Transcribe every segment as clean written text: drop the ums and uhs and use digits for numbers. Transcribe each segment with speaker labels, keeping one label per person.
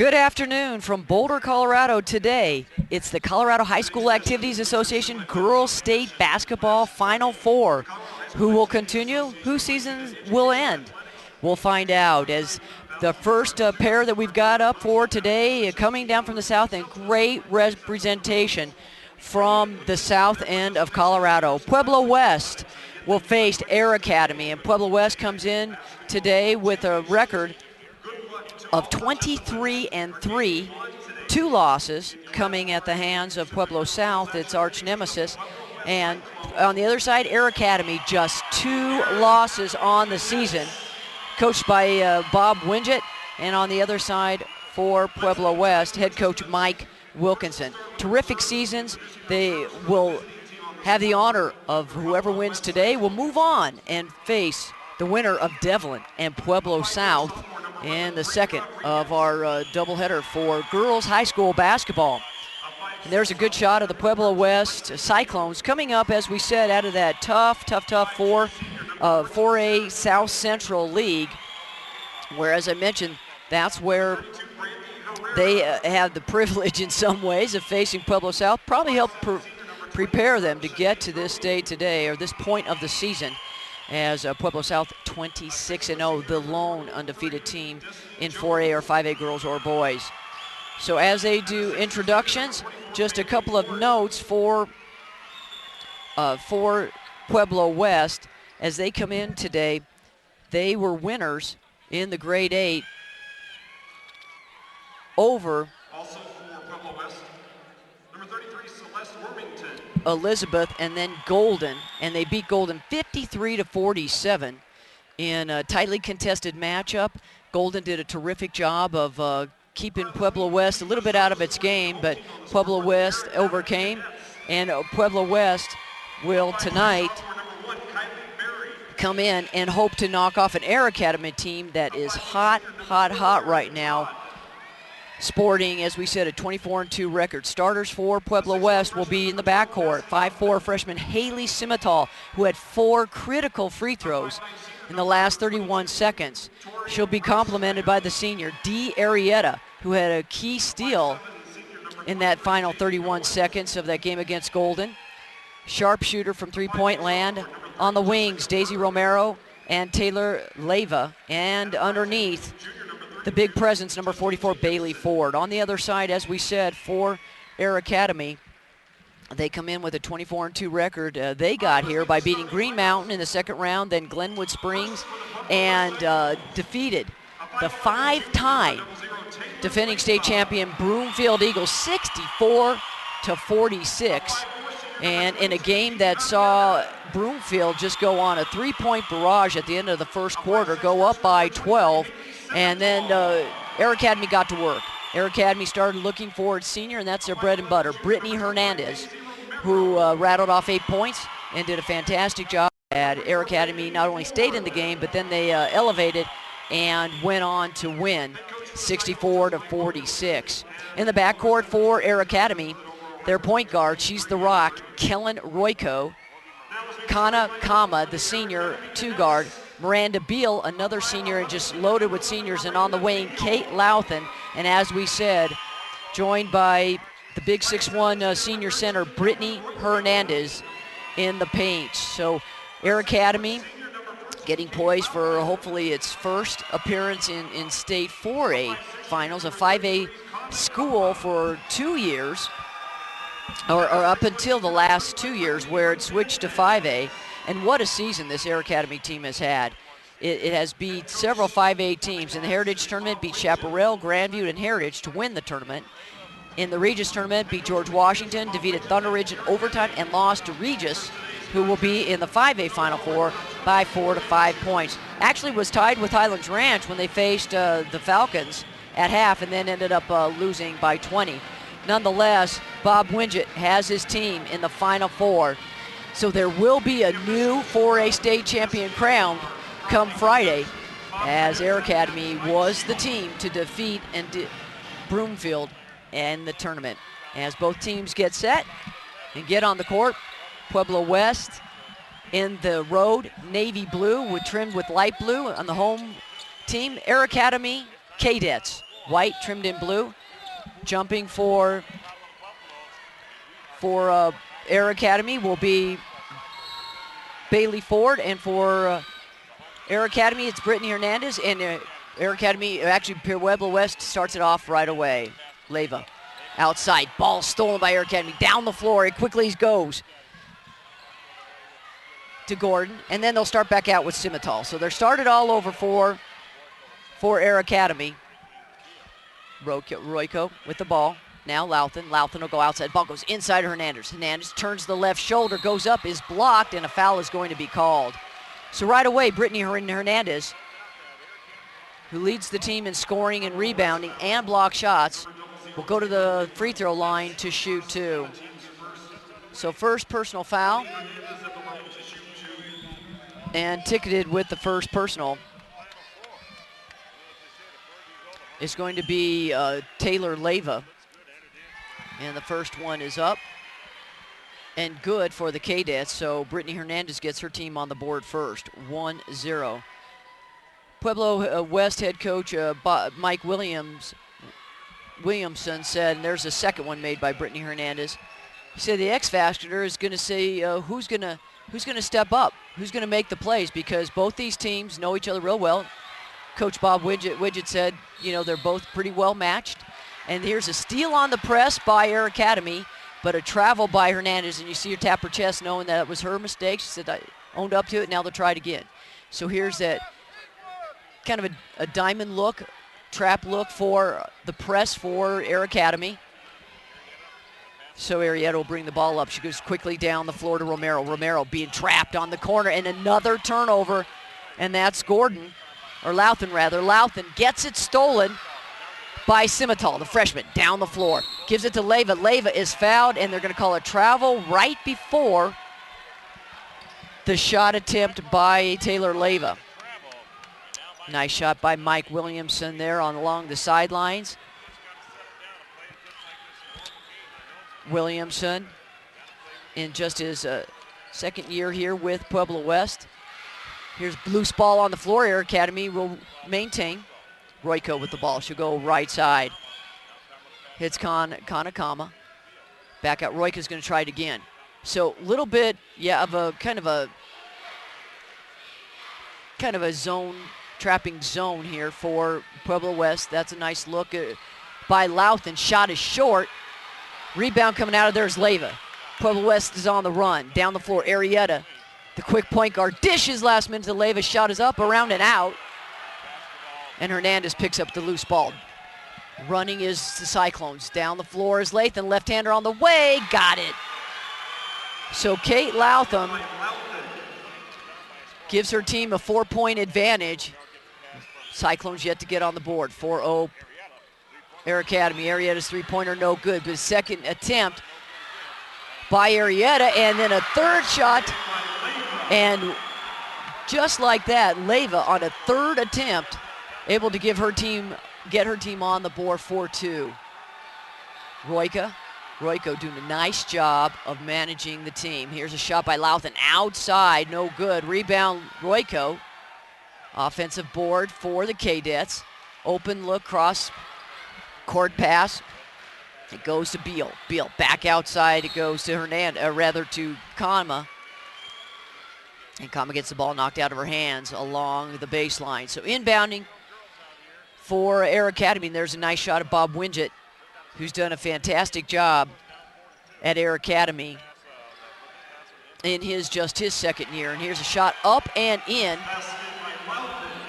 Speaker 1: Good afternoon from Boulder, Colorado. Today, it's the Colorado High School Activities Association Girls State Basketball Final Four. Who will continue? Whose season will end? We'll find out as the first pair that we've got up for today coming down from the south, and great representation from the south end of Colorado. Pueblo West will face Air Academy, and Pueblo West comes in today with a record of 23-3, 2 losses coming at the hands of Pueblo South, its arch nemesis. And on the other side, Air Academy, just 2 losses on the season, coached by Bob Winget. And on the other side for Pueblo West, head coach Mike Wilkinson. Terrific seasons. They will have the honor of whoever wins today will move on and face the winner of Devlin and Pueblo South in the second of our doubleheader for girls high school basketball. And there's a good shot of the Pueblo West Cyclones coming up, as we said, out of that tough 4A South Central League, where, as I mentioned, that's where they have the privilege in some ways of facing Pueblo South. Probably helped prepare them to get to this day today, or this point of the season, as Pueblo South 26-0, the lone undefeated team in 4A or 5A girls or boys. So as they do introductions, just a couple of notes for Pueblo West. As they come in today, they were winners in the grade 8 over Elizabeth and then Golden, and they beat Golden 53-47 in a tightly contested matchup. Golden did a terrific job of keeping Pueblo West a little bit out of its game, but Pueblo West overcame, and Pueblo West will tonight come in and hope to knock off an Air Academy team that is hot right now, sporting, as we said, a 24-2 record. Starters for Pueblo West will be in the backcourt. 5'4" freshman Haley Simmental, who had 4 critical free throws in the last 31 seconds. She'll be complemented by the senior Dee Arrieta, who had a key steal in that final 31 seconds of that game against Golden. Sharpshooter from three-point land. On the wings, Daisy Romero and Taylor Leyva, and underneath, the big presence, number 44, Bailey Ford. On the other side, as we said, for Air Academy, they come in with a 24-2 record. They got here by beating Green Mountain in the second round, then Glenwood Springs, and defeated the 5-time defending state champion Broomfield Eagles 64-46. And in a game that saw Broomfield just go on a 3-point barrage at the end of the first quarter, go up by 12. And then Air Academy got to work. Air Academy started looking for its senior, and that's their bread and butter, Brittany Hernandez, who rattled off 8 points and did a fantastic job. At Air Academy not only stayed in the game, but then they elevated and went on to win 64-46. In the backcourt for Air Academy, their point guard, she's the Rock, Kellen Royko, Kana Kama, the senior 2 guard, Miranda Beal, another senior, and just loaded with seniors. And on the wing, Kate Louthan, and as we said, joined by the big 6'1" senior center, Brittany Hernandez in the paint. So Air Academy getting poised for hopefully its first appearance in state 4A finals, a 5A school for 2 years, or up until the last 2 years where it switched to 5A. And what a season this Air Academy team has had. It has beat several 5A teams. In the Heritage Tournament, beat Chaparral, Grandview, and Heritage to win the tournament. In the Regis Tournament, beat George Washington, defeated Thunder Ridge in overtime, and lost to Regis, who will be in the 5A Final Four by 4 to 5 points. Actually was tied with Highlands Ranch when they faced the Falcons at half, and then ended up losing by 20. Nonetheless, Bob Winget has his team in the Final Four. So there will be a new 4A state champion crowned come Friday, as Air Academy was the team to defeat Broomfield in the tournament. As both teams get set and get on the court, Pueblo West in the road navy blue trimmed with light blue on the home team. Air Academy Cadets white trimmed in blue. Jumping for Air Academy will be Bailey Ford, and for Air Academy, it's Brittany Hernandez, and Air Academy, actually Pueblo West starts it off right away. Leyva outside, ball stolen by Air Academy, down the floor, it quickly goes to Gordon, and then they'll start back out with Semifinal. So they're started all over for Air Academy. Royko with the ball. Now Louthan will go outside. Ball goes inside Hernandez. Hernandez turns the left shoulder, goes up, is blocked, and a foul is going to be called. So right away, Brittany Hernandez, who leads the team in scoring and rebounding and block shots, will go to the free throw line to shoot 2. So first personal foul, and ticketed with the first personal is going to be Taylor Leyva. And the first one is up and good for the Cadets. So Brittany Hernandez gets her team on the board first, 1-0. Pueblo West head coach Mike Williamson said, and there's a second one made by Brittany Hernandez. He said the X factor is going to say who's going to step up, who's going to make the plays, because both these teams know each other real well. Coach Bob Widget said, you know, they're both pretty well matched. And here's a steal on the press by Air Academy, but a travel by Hernandez, and you see her tap her chest knowing that it was her mistake. She said, I owned up to it, now they'll try it again. So here's that kind of a diamond look, trap look for the press for Air Academy. So Arietta will bring the ball up. She goes quickly down the floor to Romero. Romero being trapped on the corner, and another turnover, and that's Gordon, or Louthan rather. Louthan gets it stolen by Semifinal, the freshman, down the floor. Gives it to Leyva. Leyva is fouled, and they're going to call a travel right before the shot attempt by Taylor Leyva. Nice shot by Mike Williamson there along the sidelines. Williamson in just his second year here with Pueblo West. Here's loose ball on the floor. Air Academy will maintain. Royko with the ball. She'll go right side. Hits Kanakama. Back out. Royko's going to try it again. So a little bit, yeah, of a kind of a zone, trapping zone here for Pueblo West. That's a nice look by Louthan. Shot is short. Rebound coming out of there is Leyva. Pueblo West is on the run. Down the floor, Arietta, the quick point guard, dishes last minute to Leyva. Shot is up, around and out. And Hernandez picks up the loose ball. Running is the Cyclones. Down the floor is Lathan, left-hander on the way, got it. So Kate Louthan gives her team a 4-point advantage. Cyclones yet to get on the board. 4-0 Air Academy. Arietta's three-pointer no good, but second attempt by Arietta, and then a third shot. And just like that, Leyva on a third attempt able to get her team on the board 4-2. Royko doing a nice job of managing the team. Here's a shot by Louthan outside, no good. Rebound Royko. Offensive board for the Cadets. Open look, cross court pass. It goes to Beal. Beal back outside. It goes to to Kama. And Kama gets the ball knocked out of her hands along the baseline. So inbounding for Air Academy. And there's a nice shot of Bob Widget, who's done a fantastic job at Air Academy in just his second year. And here's a shot up and in.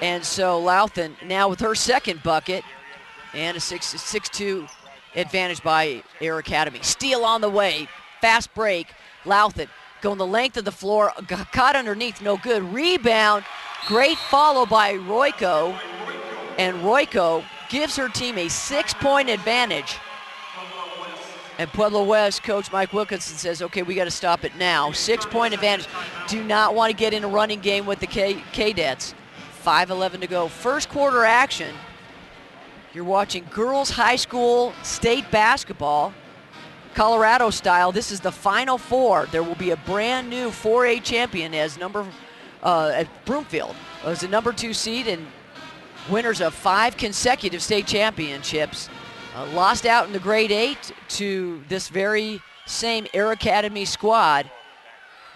Speaker 1: And so Louthan now with her second bucket and a 6-2 advantage by Air Academy. Steal on the way, fast break. Louthan going the length of the floor, caught underneath, no good. Rebound, great follow by Royko. And Royko gives her team a 6-point advantage. And Pueblo West coach Mike Wilkinson says, okay, we got to stop it now. 6-point advantage. Do not want to get in a running game with the Cadets. 5:11 to go. First quarter action. You're watching girls high school state basketball, Colorado style. This is the Final Four. There will be a brand new 4A champion as at Broomfield. As the number 2 seed, and winners of 5 consecutive state championships, lost out in the grade 8 to this very same Air Academy squad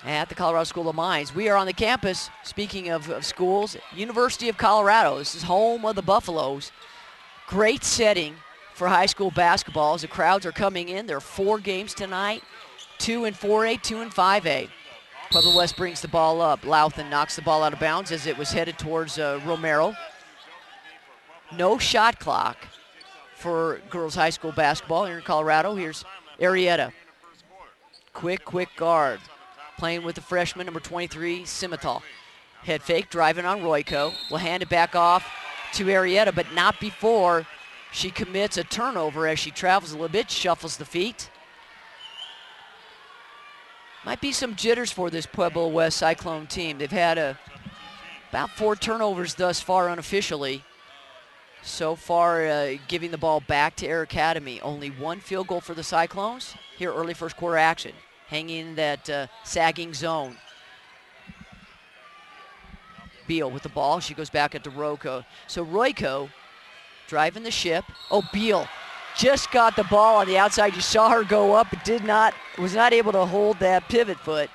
Speaker 1: at the Colorado School of Mines. We are on the campus, speaking of schools, University of Colorado. This is home of the Buffaloes. Great setting for high school basketball as the crowds are coming in. There are 4 games tonight, 2 in 4A, 2 in 5A. Pueblo West brings the ball up. Louthan knocks the ball out of bounds as it was headed towards Romero. No shot clock for girls high school basketball here in Colorado. Here's Arrieta. Quick guard. Playing with the freshman, number 23, Semifinal. Head fake, driving on Royko. Will hand it back off to Arrieta, but not before she commits a turnover as she travels a little bit, shuffles the feet. Might be some jitters for this Pueblo West Cyclone team. They've had about 4 turnovers thus far unofficially. So far, giving the ball back to Air Academy. Only 1 field goal for the Cyclones. Here, early first quarter action. Hanging in that sagging zone. Beal with the ball. She goes back into Royko. So Royko driving the ship. Oh, Beal just got the ball on the outside. You saw her go up, but was not able to hold that pivot foot.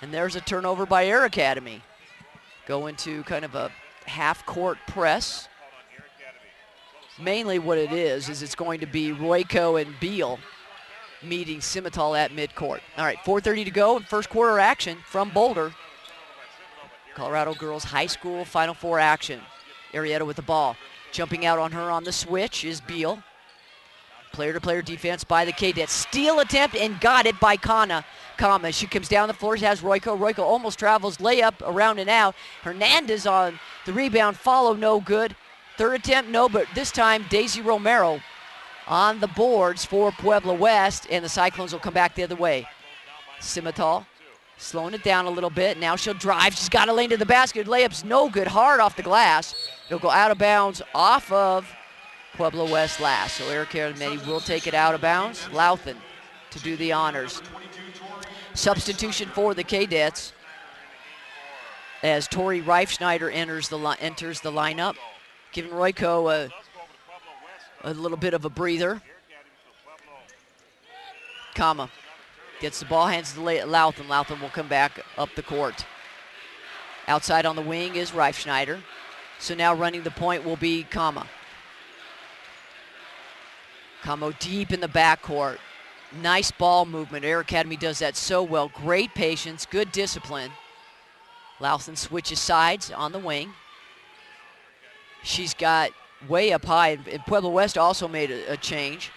Speaker 1: And there's a turnover by Air Academy. Go into kind of a half-court press. Mainly what it is it's going to be Royko and Beal meeting Semifinal at midcourt. All right, 4:30 to go in first quarter action from Boulder. Colorado girls high school Final Four action. Arrieta with the ball. Jumping out on her on the switch is Beal. Player-to-player defense by the Cadets. Steal attempt and got it by Kama. She comes down the floor, has Royko. Royko almost travels, layup around and out. Hernandez on the rebound, follow no good. Third attempt, no, but this time Daisy Romero on the boards for Pueblo West, and the Cyclones will come back the other way. Semifinal slowing it down a little bit. Now she'll drive. She's got a lane to the basket. Layup's no good. Hard off the glass. It'll go out of bounds off of Pueblo West last. So Air Academy will take it out of bounds. Louthan to do the honors. Substitution for the Cadets as Tori Reifschneider enters the lineup, giving Royko a little bit of a breather. Kama gets the ball, hands to Louthan. Louthan will come back up the court. Outside on the wing is Reifschneider. So now running the point will be Kama. Kama deep in the backcourt. Nice ball movement. Air Academy does that so well. Great patience, good discipline. Louthan switches sides on the wing. She's got way up high, and Pueblo West also made a change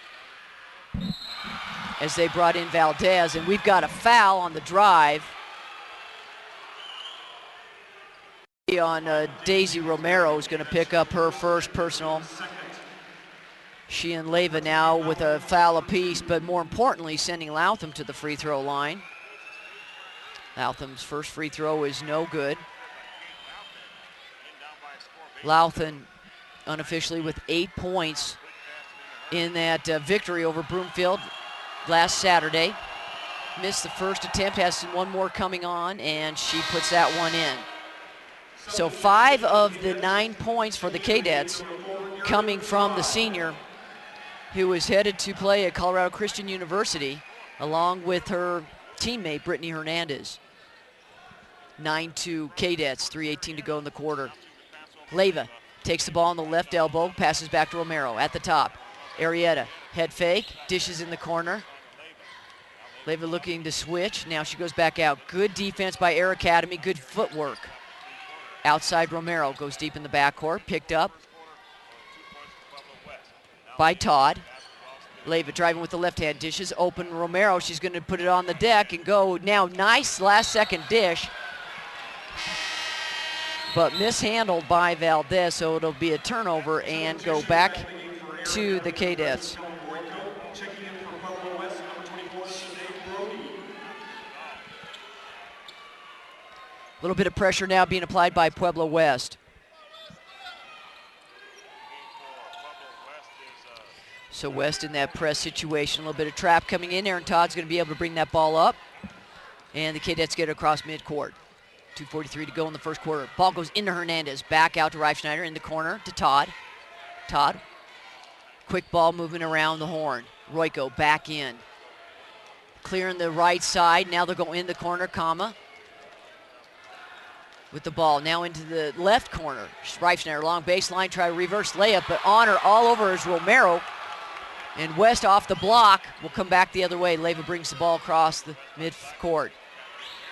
Speaker 1: as they brought in Valdez, and we've got a foul on the drive on Daisy Romero, who's going to pick up her first personal. She and Leyva now with a foul apiece, but more importantly, sending Louthan to the free throw line. Louthan's first free throw is no good. Louthan unofficially with 8 points in that victory over Broomfield last Saturday. Missed the first attempt, has one more coming on, and she puts that one in. So 5 of the 9 points for the Cadets coming from the senior, who is headed to play at Colorado Christian University along with her teammate Brittany Hernandez. 9-2 Cadets, 3:18 to go in the quarter. Leyva takes the ball on the left elbow, passes back to Romero at the top. Arrieta, head fake, dishes in the corner. Leyva looking to switch. Now she goes back out. Good defense by Air Academy, good footwork. Outside Romero, goes deep in the backcourt, picked up by Todd. Leyva driving with the left hand, dishes open Romero. She's going to put it on the deck and go now. Nice last second dish, but mishandled by Valdez, so it'll be a turnover and go back to the Cadets. A little bit of pressure now being applied by Pueblo West. So West in that press situation, a little bit of trap coming in. Aaron Todd's going to be able to bring that ball up, and the Cadets get it across midcourt. 2:43 to go in the first quarter. Ball goes into Hernandez. Back out to Reifschneider in the corner to Todd. Todd. Quick ball moving around the horn. Royko back in. Clearing the right side. Now they'll go in the corner, with the ball. Now into the left corner. Reifschneider, long baseline, try to reverse layup, but Honor all over is Romero. And West off the block will come back the other way. Leyva brings the ball across the midcourt.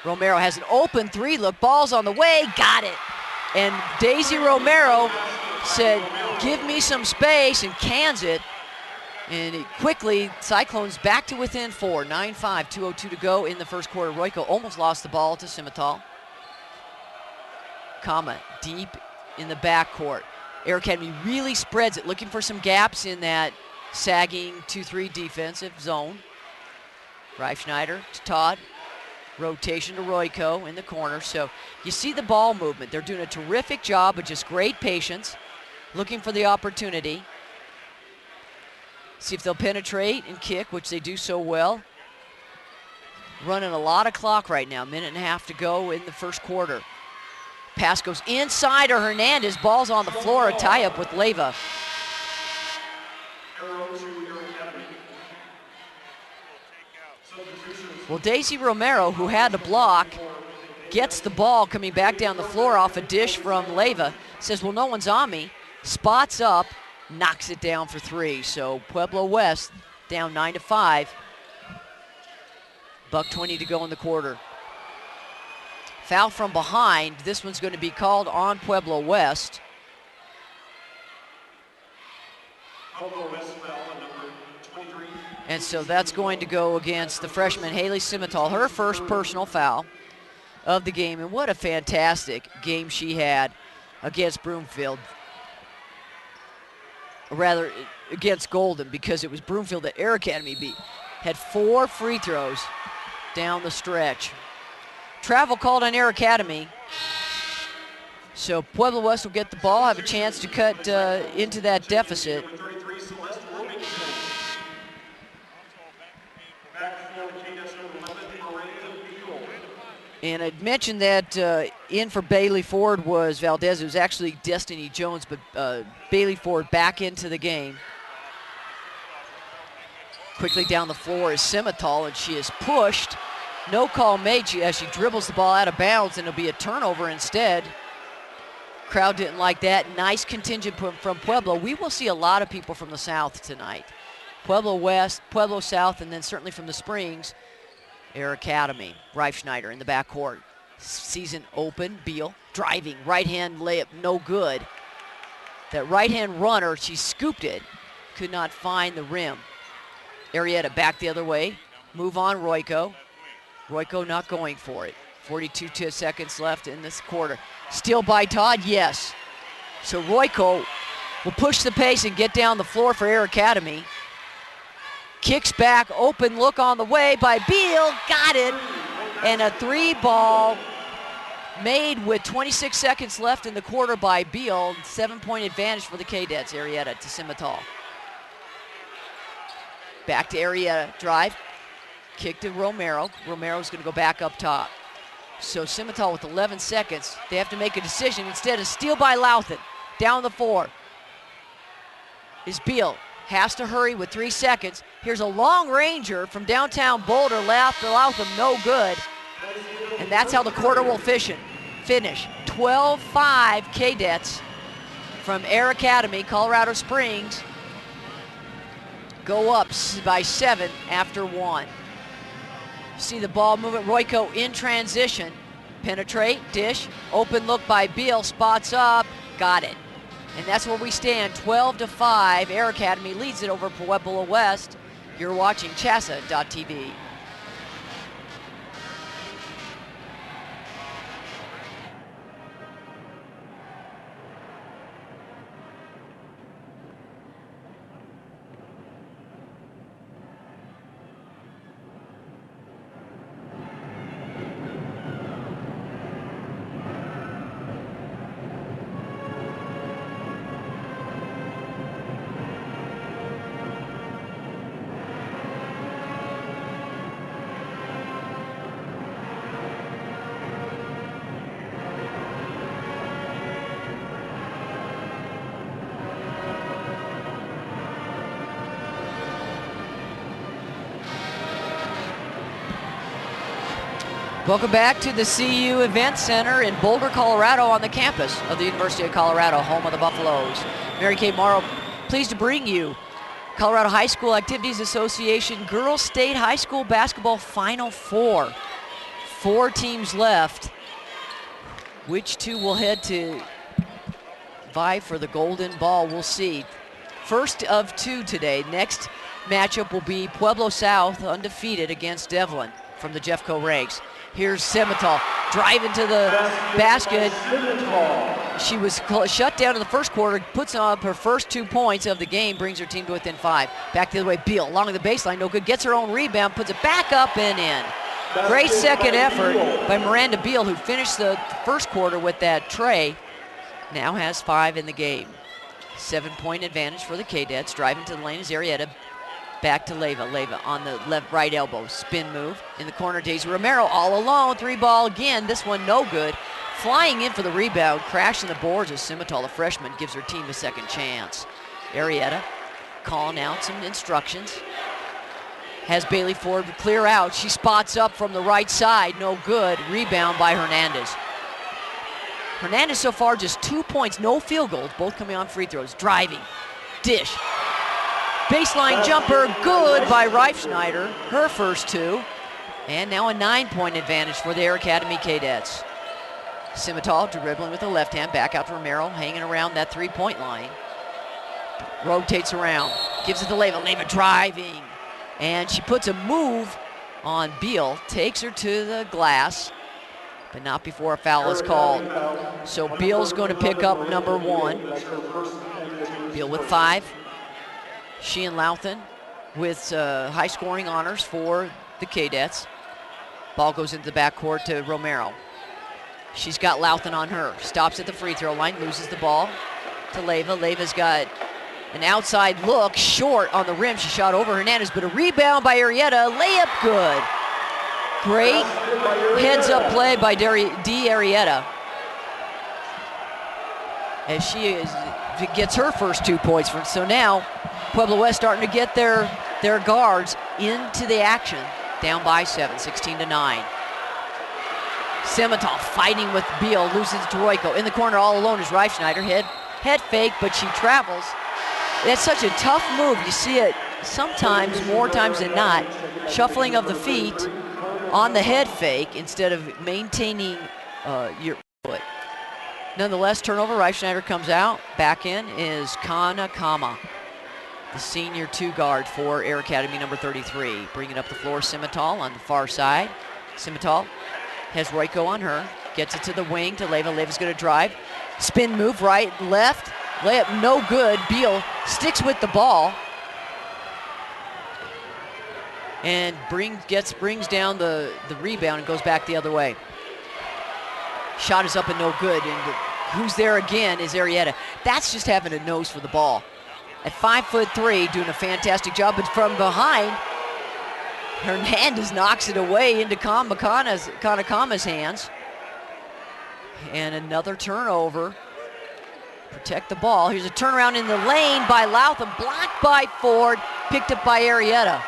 Speaker 1: Romero has an open three look. Ball's on the way. Got it. And Daisy Romero said, give me some space, and cans it. And quickly, Cyclones back to within 4. 9-5, 2:02 to go in the first quarter. Royko almost lost the ball to Simmental. Deep in the backcourt. Air Academy really spreads it, looking for some gaps in that sagging 2-3 defensive zone. Reifschneider to Todd. Rotation to Royko in the corner. So you see the ball movement. They're doing a terrific job with just great patience, looking for the opportunity. See if they'll penetrate and kick, which they do so well. Running a lot of clock right now. Minute and a half to go in the first quarter. Pass goes inside to Hernandez. Ball's on the floor. A tie-up with Leyva. Well, Daisy Romero, who had the block, gets the ball coming back down the floor off a dish from Leyva. Says, well, no one's on me. Spots up, knocks it down for 3. So Pueblo West down 9-5. $1:20 to go in the quarter. Foul from behind. This one's going to be called on Pueblo West. And so that's going to go against the freshman Haley Simmental, her first personal foul of the game. And what a fantastic game she had against Broomfield. Or rather, against Golden, because it was Broomfield that Air Academy beat. Had 4 free throws down the stretch. Travel called on Air Academy. So Pueblo West will get the ball, have a chance to cut into that deficit. And I'd mentioned that in for Bailey Ford was Valdez. It was actually Destiny Jones, but Bailey Ford back into the game. Quickly down the floor is Simmental, and she is pushed. No call made as she dribbles the ball out of bounds, and it'll be a turnover instead. Crowd didn't like that. Nice contingent from Pueblo. We will see a lot of people from the South tonight. Pueblo West, Pueblo South, and then certainly from the Springs, Air Academy. Reifschneider in the backcourt. Season open, Beal driving, right-hand layup, no good. That right-hand runner, she scooped it, could not find the rim. Arrieta back the other way. Move on, Royko. Royko not going for it. 42 seconds left in this quarter. Steal by Todd, yes. So Royko will push the pace and get down the floor for Air Academy. Kicks back, open look on the way by Beal, got it. And a 3-ball made with 26 seconds left in the quarter by Beal. 7-point advantage for the Cadets. Arrieta to Simmental. Back to Arrieta, drive. Kick to Romero. Romero's going to go back up top. So Simmental with 11 seconds. They have to make a decision. Instead, a steal by Louthan. Down the floor is Beal. Has to hurry with 3 seconds. Here's a long ranger from downtown Boulder. Louthan no good. And that's how the quarter will finish. 12-5 Cadets from Air Academy, Colorado Springs. Go up by 7 after 1. See the ball movement. Royko in transition. Penetrate, dish, open look by Beal, spots up, got it. And that's where we stand, 12-5. Air Academy leads it over Pueblo West. You're watching CHSAA.tv. Welcome back to the CU Event Center in Boulder, Colorado, on the campus of the University of Colorado, home of the Buffaloes. Mary Kay Morrow, pleased to bring you Colorado High School Activities Association Girls State High School Basketball Final Four. 4 teams left. Which 2 will head to vie for the golden ball? We'll see. First of 2 today. Next matchup will be Pueblo South, undefeated, against Devlin from the Jeffco ranks. Here's Semifinal driving to the basket. She was shut down in the first quarter, puts up her first 2 points of the game, brings her team to within 5. Back the other way, Beal along the baseline, no good, gets her own rebound, puts it back up and in. Great second effort by Miranda Beal, who finished the first quarter with that tray. Now has 5 in the game. 7-point advantage for the Cadettes. Driving to the lane is Arietta. Back to Leyva. Leyva on the left right elbow. Spin move. In the corner, Daisy Romero all alone. 3-ball again. This one no good. Flying in for the rebound. Crashing the boards as Semifinal, a freshman, gives her team a second chance. Arietta calling out some instructions. Has Bailey Ford clear out. She spots up from the right side. No good. Rebound by Hernandez. Hernandez so far just 2 points, no field goals, both coming on free throws. Driving. Dish. Baseline jumper, good by Reifschneider. Her first 2. And now a 9-point advantage for the Air Academy Cadettes. Semifinal dribbling with the left hand. Back out to Romero, hanging around that 3-point line. Rotates around. Gives it to Leyva. Leyva driving. And she puts a move on Beal, takes her to the glass, but not before a foul is called. So Beal's going to pick up number 1. Beal with 5. She and Louthan with high scoring honors for the Cadettes. Ball goes into the backcourt to Romero. She's got Louthan on her. Stops at the free throw line, loses the ball to Leyva. Leyva's got an outside look, short on the rim. She shot over Hernandez, but a rebound by Arietta. Layup good. Great heads-up play by D. Arietta. As she gets her first 2 points. So now Pueblo West starting to get their guards into the action. Down by 7, 16-9. Semifinal fighting with Beal, loses to Royko. In the corner all alone is Reifschneider. Head fake, but she travels. That's such a tough move. You see it sometimes, more times than not. Shuffling of the feet on the head fake instead of maintaining your foot. Nonetheless, turnover. Reifschneider comes out. Back in is Kana Kama, the senior 2 guard for Air Academy number 33. Bringing up the floor, Semifinal on the far side. Semifinal has Royko on her. Gets it to the wing to Leyva. Leyva's going to drive. Spin move, right, left. Layup no good. Beal sticks with the ball and brings down the rebound and goes back the other way. Shot is up and no good. And who's there again is Arietta. That's just having a nose for the ball. At 5'3", doing a fantastic job, but from behind, Hernandez knocks it away into Kanakama's hands. And another turnover. Protect the ball. Here's a turnaround in the lane by Louthan, blocked by Ford, picked up by Arietta.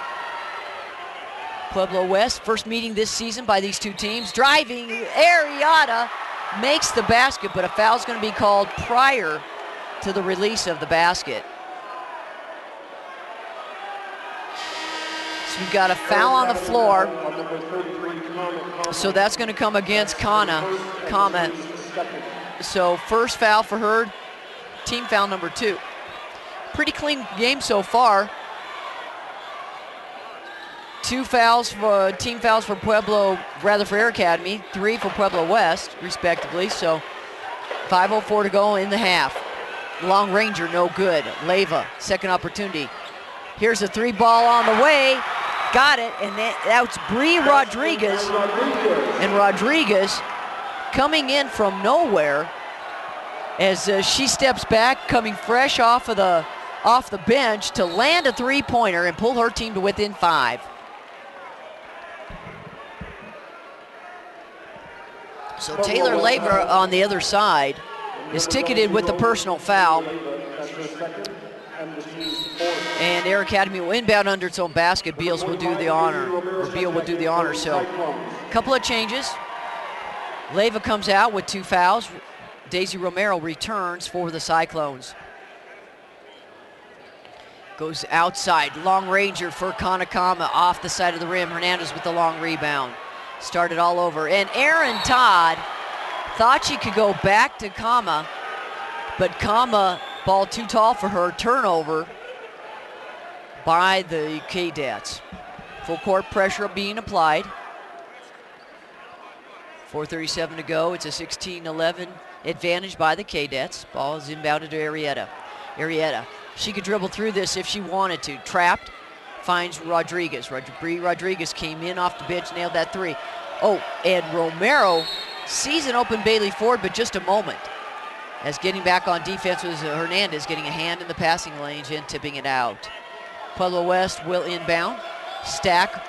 Speaker 1: Pueblo West, first meeting this season by these 2 teams. Driving, Arietta makes the basket, but a foul's going to be called prior to the release of the basket. So we've got a foul on the floor. So that's going to come against Kama. So first foul for her. Team foul number 2. Pretty clean game so far. 2 fouls for team fouls for Pueblo, rather for Air Academy, 3 for Pueblo West, respectively. So 5:04 to go in the half. Long ranger, no good. Leyva, second opportunity. Here's a 3-ball on the way. Got it, and that's Bree Rodriguez. And Rodriguez coming in from nowhere as she steps back, coming fresh off the bench to land a 3-pointer and pull her team to within 5. So Taylor Leyva on the other side is ticketed with the personal foul. And Air Academy will inbound under its own basket. Beal will do the honor. So a couple of changes. Leyva comes out with 2 fouls. Daisy Romero returns for the Cyclones. Goes outside, long ranger for Kanakama off the side of the rim. Hernandez with the long rebound. Started all over. And Erin Todd thought she could go back to Kama, but Kama, ball too tall for her, turnover by the Cadets. Full court pressure being applied. 4:37 to go. It's a 16-11 advantage by the Cadets. Ball is inbounded to Arrieta. Arrieta, she could dribble through this if she wanted to. Trapped, finds Rodriguez. Rodriguez came in off the bench, nailed that 3. Oh, and Romero sees an open Bailey Ford, but just a moment. As getting back on defense was Hernandez, getting a hand in the passing lanes and tipping it out. Pueblo West will inbound. Stack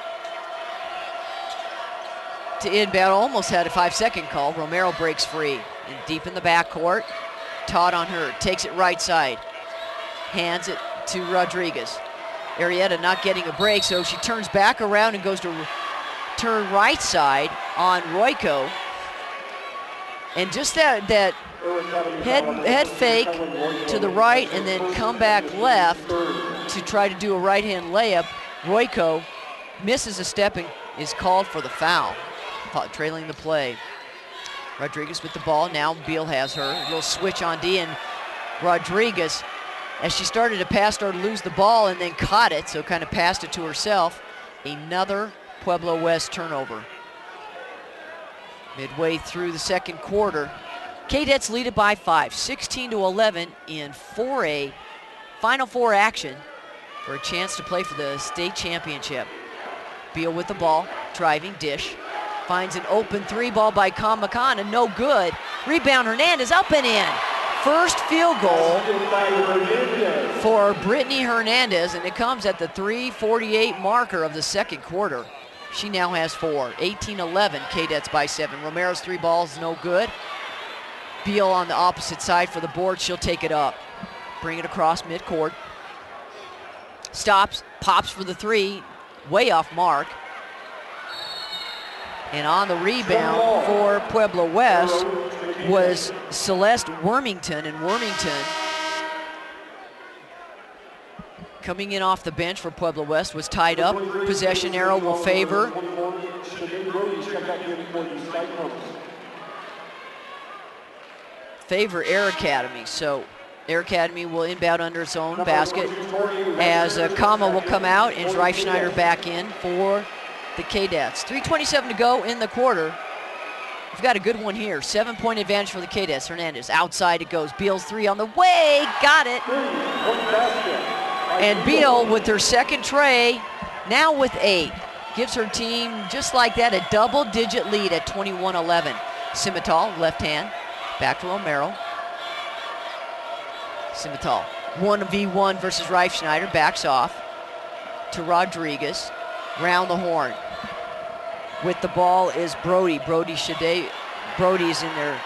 Speaker 1: to inbound, almost had a 5-second call. Romero breaks free. And deep in the backcourt, Todd on her, takes it right side. Hands it to Rodriguez. Arrieta not getting a break, so she turns back around and goes to turn right side on Royko. And just that head fake to the right and then come back left to try to do a right-hand layup. Royko misses a step and is called for the foul, trailing the play. Rodriguez with the ball. Now Beal has her. A little switch on D, and Rodriguez, as she started to pass, started to lose the ball and then caught it, so kind of passed it to herself. Another Pueblo West turnover. Midway through the second quarter, Cadets lead it by 5, 16-11 in 4A Final Four action for a chance to play for the state championship. Beal with the ball, driving, dish. Finds an open 3 ball by Kamakana, no good. Rebound Hernandez, up and in. First field goal for Brittany Hernandez, and it comes at the 3:48 marker of the second quarter. She now has 4, 18-11, Cadets by 7. Romero's 3 balls, no good. Beal on the opposite side for the board, she'll take it up. Bring it across midcourt. Stops, pops for the 3, way off mark. And on the rebound for Pueblo West was Celeste Wormington, and Wormington coming in off the bench for Pueblo West was tied up. Possession arrow will favor Air Academy. So Air Academy will inbound under its own basket as Kama will come out and Reifschneider back in for the Cadets. 3:27 to go in the quarter. We've got a good one here. 7-point advantage for the Cadets. Hernandez, outside it goes. Beal's 3 on the way, got it. And Beal with her second tray, now with 8. Gives her team, just like that, a double-digit lead at 21-11. Simmental, left hand, back to Romero. Simmental, 1v1 versus Reifschneider, backs off to Rodriguez. Round the horn. With the ball is Brody. Brody is in there.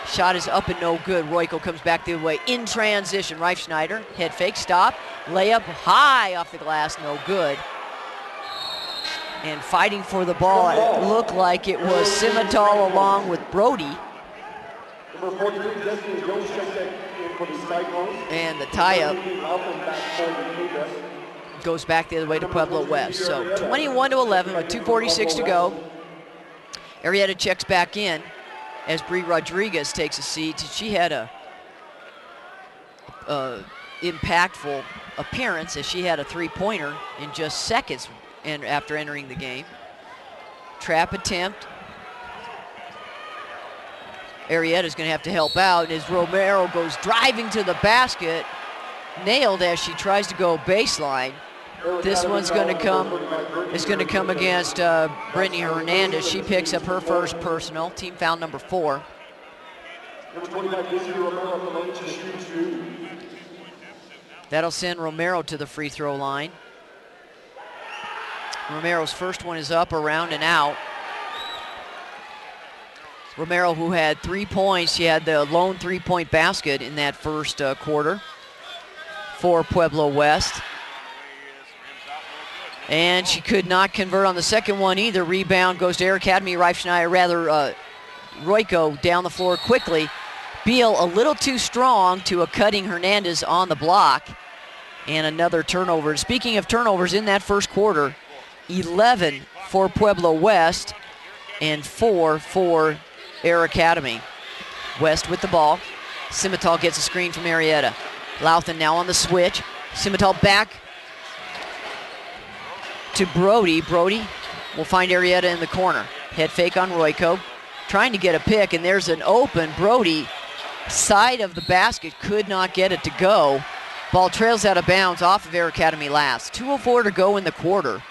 Speaker 1: Shot is up and no good. Royko comes back the other way in transition. Reifschneider, head fake, stop. Layup high off the glass, no good. And fighting for the ball, it looked like it was Simmental along with Brody. And the tie-up goes back the other way to Pueblo West. So 21-11 with 2:46 to go. Arrieta checks back in as Bree Rodriguez takes a seat. She had a impactful appearance as she had a 3-pointer in just seconds after entering the game. Trap attempt. Arrieta's going to have to help out as Romero goes driving to the basket. Nailed as she tries to go baseline. This one's going to come against Brittany Hernandez. She picks up her first personal, team foul number 4. That'll send Romero to the free throw line. Romero's first one is up, around and out. Romero, who had 3 points, she had the lone 3-point basket in that first quarter. for Pueblo West. And she could not convert on the second one either. Rebound goes to Air Academy. Royko down the floor quickly. Beal a little too strong to a cutting Hernandez on the block. And another turnover. Speaking of turnovers in that first quarter, 11 for Pueblo West and 4 for Air Academy. West with the ball. Simmental gets a screen from Arietta. Louthan now on the switch. Simmental back to Brody. Brody will find Arietta in the corner. Head fake on Royko. Trying to get a pick, and there's an open. Brody, side of the basket, could not get it to go. Ball trails out of bounds off of Air Academy last. 2:04 to go in the quarter.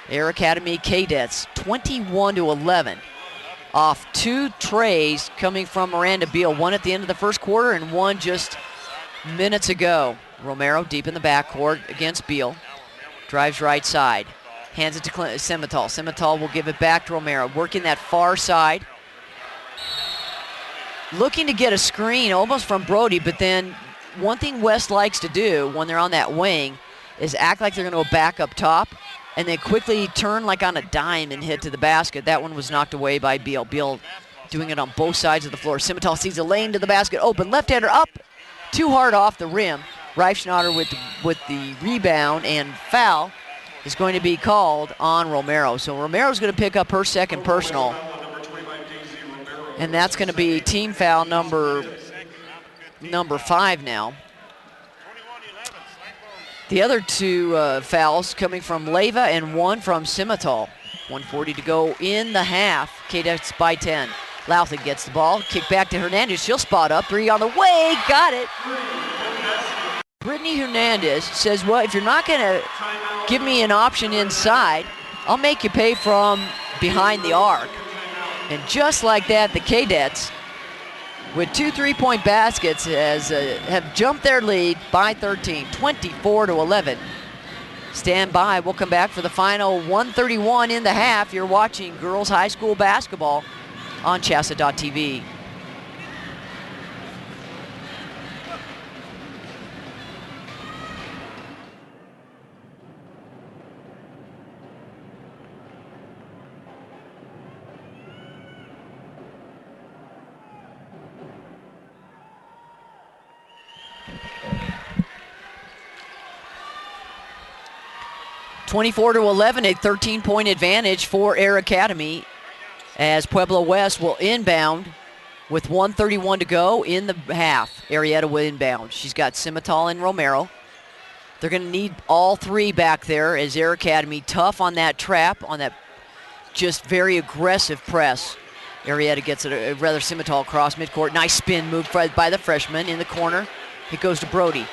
Speaker 1: Air Academy Cadets 21-11. Off 2 trays coming from Miranda Beal. One at the end of the first quarter and one just minutes ago. Romero deep in the backcourt against Beal. Drives right side. Hands it to Simmental. Simmental will give it back to Romero. Working that far side. Looking to get a screen almost from Brody, but then one thing West likes to do when they're on that wing is act like they're going to go back up top and then quickly turn like on a dime and hit to the basket. That one was knocked away by Beal. Beal doing it on both sides of the floor. Simmental sees a lane to the basket. Open. Left-hander up. Too hard off the rim. Reifschneider with the rebound, and foul is going to be called on Romero. So Romero's going to pick up her second personal. And that's going to be team foul number 5 now. The other 2 fouls coming from Leyva and 1 from Simmental. 1:40 to go in the half. Cadets by 10. Louthan gets the ball. Kick back to Hernandez. She'll spot up. 3 on the way. Got it. Brittany Hernandez says, well, if you're not going to give me an option inside, I'll make you pay from behind the arc. And just like that, the Cadets, with 2 3-point baskets, have jumped their lead by 13, 24-11. Stand by. We'll come back for the final 1:31 in the half. You're watching girls high school basketball on CHSAA.tv. (24-11), a 13-point advantage for Air Academy as Pueblo West will inbound with 1:31 to go in the half. Arietta will inbound. She's got Simmental and Romero. They're going to need all 3 back there as Air Academy tough on that trap, on that just very aggressive press. Arietta gets it, rather Simmental across midcourt. Nice spin move by the freshman in the corner. It goes to Brody.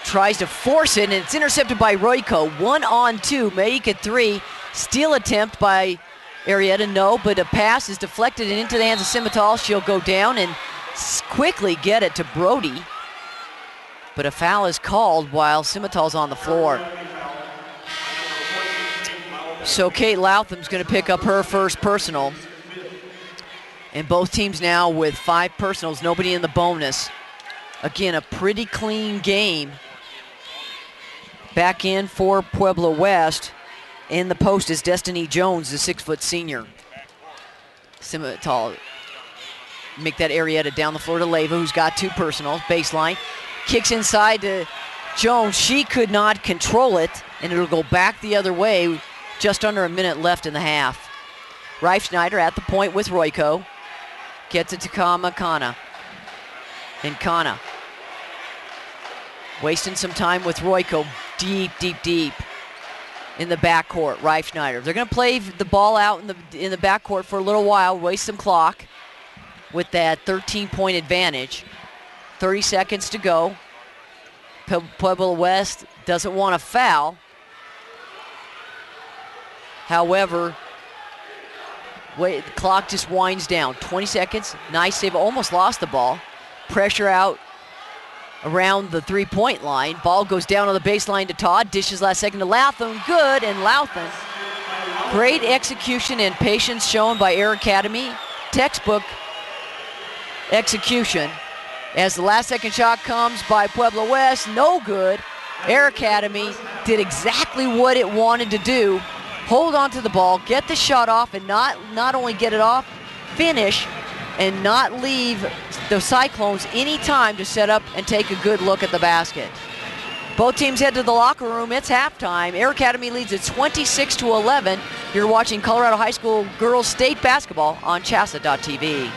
Speaker 1: Tries to force it, and it's intercepted by Royko. 1-on-2, make it 3. Steal attempt by Arietta, no, but a pass is deflected and into the hands of Simmental. She'll go down and quickly get it to Brody. But a foul is called while Simmental's on the floor. So Kate Loutham's going to pick up her first personal. And both teams now with 5 personals, nobody in the bonus. Again, a pretty clean game. Back in for Pueblo West. In the post is Destiny Jones, the 6-foot senior. Simmental make that Arietta down the floor to Leyva, who's got 2 personals. Baseline. Kicks inside to Jones. She could not control it, and it'll go back the other way. Just under a minute left in the half. Reifschneider at the point with Royko. Gets it to Kana. And Kana wasting some time with Royko. Deep in the backcourt. Reifschneider. They're going to play the ball out in the backcourt for a little while, waste some clock with that 13-point advantage. 30 seconds to go. Pueblo West doesn't want to foul. However, the clock just winds down. 20 seconds. Nice save. Almost lost the ball. Pressure out around the 3-point line. Ball goes down on the baseline to Todd. Dishes last second to Louthan. Good, and Louthan. Great execution and patience shown by Air Academy. Textbook execution. As the last second shot comes by Pueblo West, no good. Air Academy did exactly what it wanted to do. Hold on to the ball, get the shot off, and not only get it off, finish, and not leave the Cyclones any time to set up and take a good look at the basket. Both teams head to the locker room. It's halftime. Air Academy leads at 26-11. You're watching Colorado High School girls state basketball on CHSAA.tv.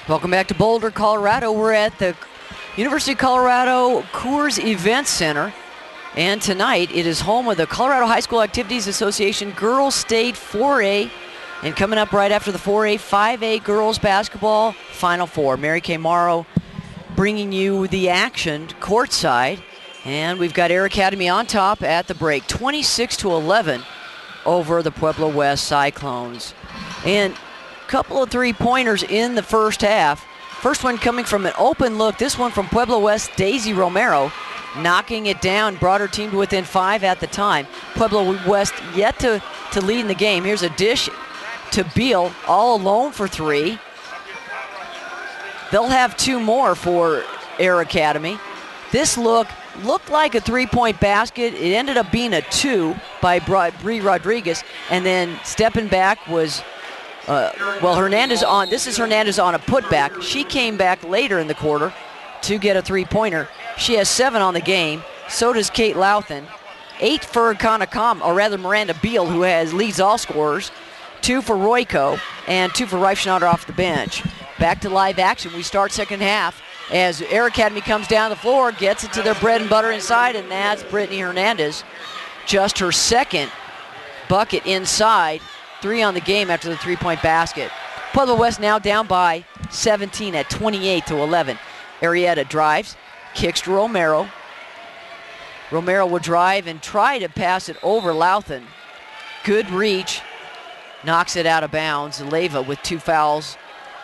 Speaker 1: Welcome back to Boulder, Colorado. We're at the University of Colorado Coors Event Center. And tonight it is home of the Colorado High School Activities Association Girls State 4A. And coming up right after the 4A, 5A girls basketball Final Four. Mary Kay Morrow bringing you the action courtside. And we've got Air Academy on top at the break, 26-11 over the Pueblo West Cyclones. And couple of three-pointers in the first half. First one coming from an open look. This one from Pueblo West, Daisy Romero, knocking it down, brought her team to within 5 at the time. Pueblo West yet to lead in the game. Here's a dish to Beal, all alone for 3. They'll have 2 more for Air Academy. This looked like a 3-point basket. It ended up being a 2 by Bree Rodriguez, and then stepping back was Hernandez on. This is Hernandez on a putback. She came back later in the quarter to get a 3-pointer. She has 7 on the game. So does Kate Louthan. 8 for Miranda Beal, who leads all scorers. 2 for Royko and 2 for Reifschneider off the bench. Back to live action. We start second half as Air Academy comes down the floor, gets it to their bread and butter inside, and that's Brittany Hernandez. Just her second bucket inside. 3 on the game after the 3-point basket. Pueblo West now down by 17 at 28-11. Arietta drives, kicks to Romero. Romero will drive and try to pass it over Louthan. Good reach, knocks it out of bounds. Leyva with 2 fouls,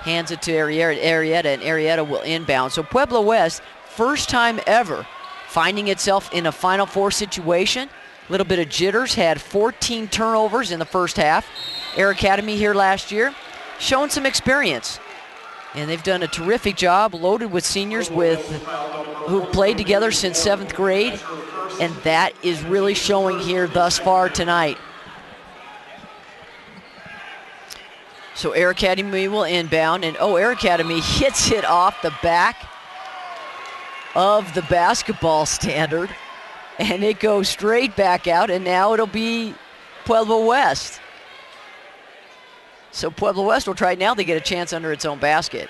Speaker 1: hands it to Arietta, and Arietta will inbound. So Pueblo West, first time ever finding itself in a Final Four situation. A little bit of jitters, had 14 turnovers in the first half. Air Academy here last year, showing some experience. And they've done a terrific job, loaded with seniors who played together since 7th grade. And that is really showing here thus far tonight. So Air Academy will inbound, and Air Academy hits it off the back of the basketball standard. And it goes straight back out, and now it'll be Pueblo West. So Pueblo West will try now to get a chance under its own basket.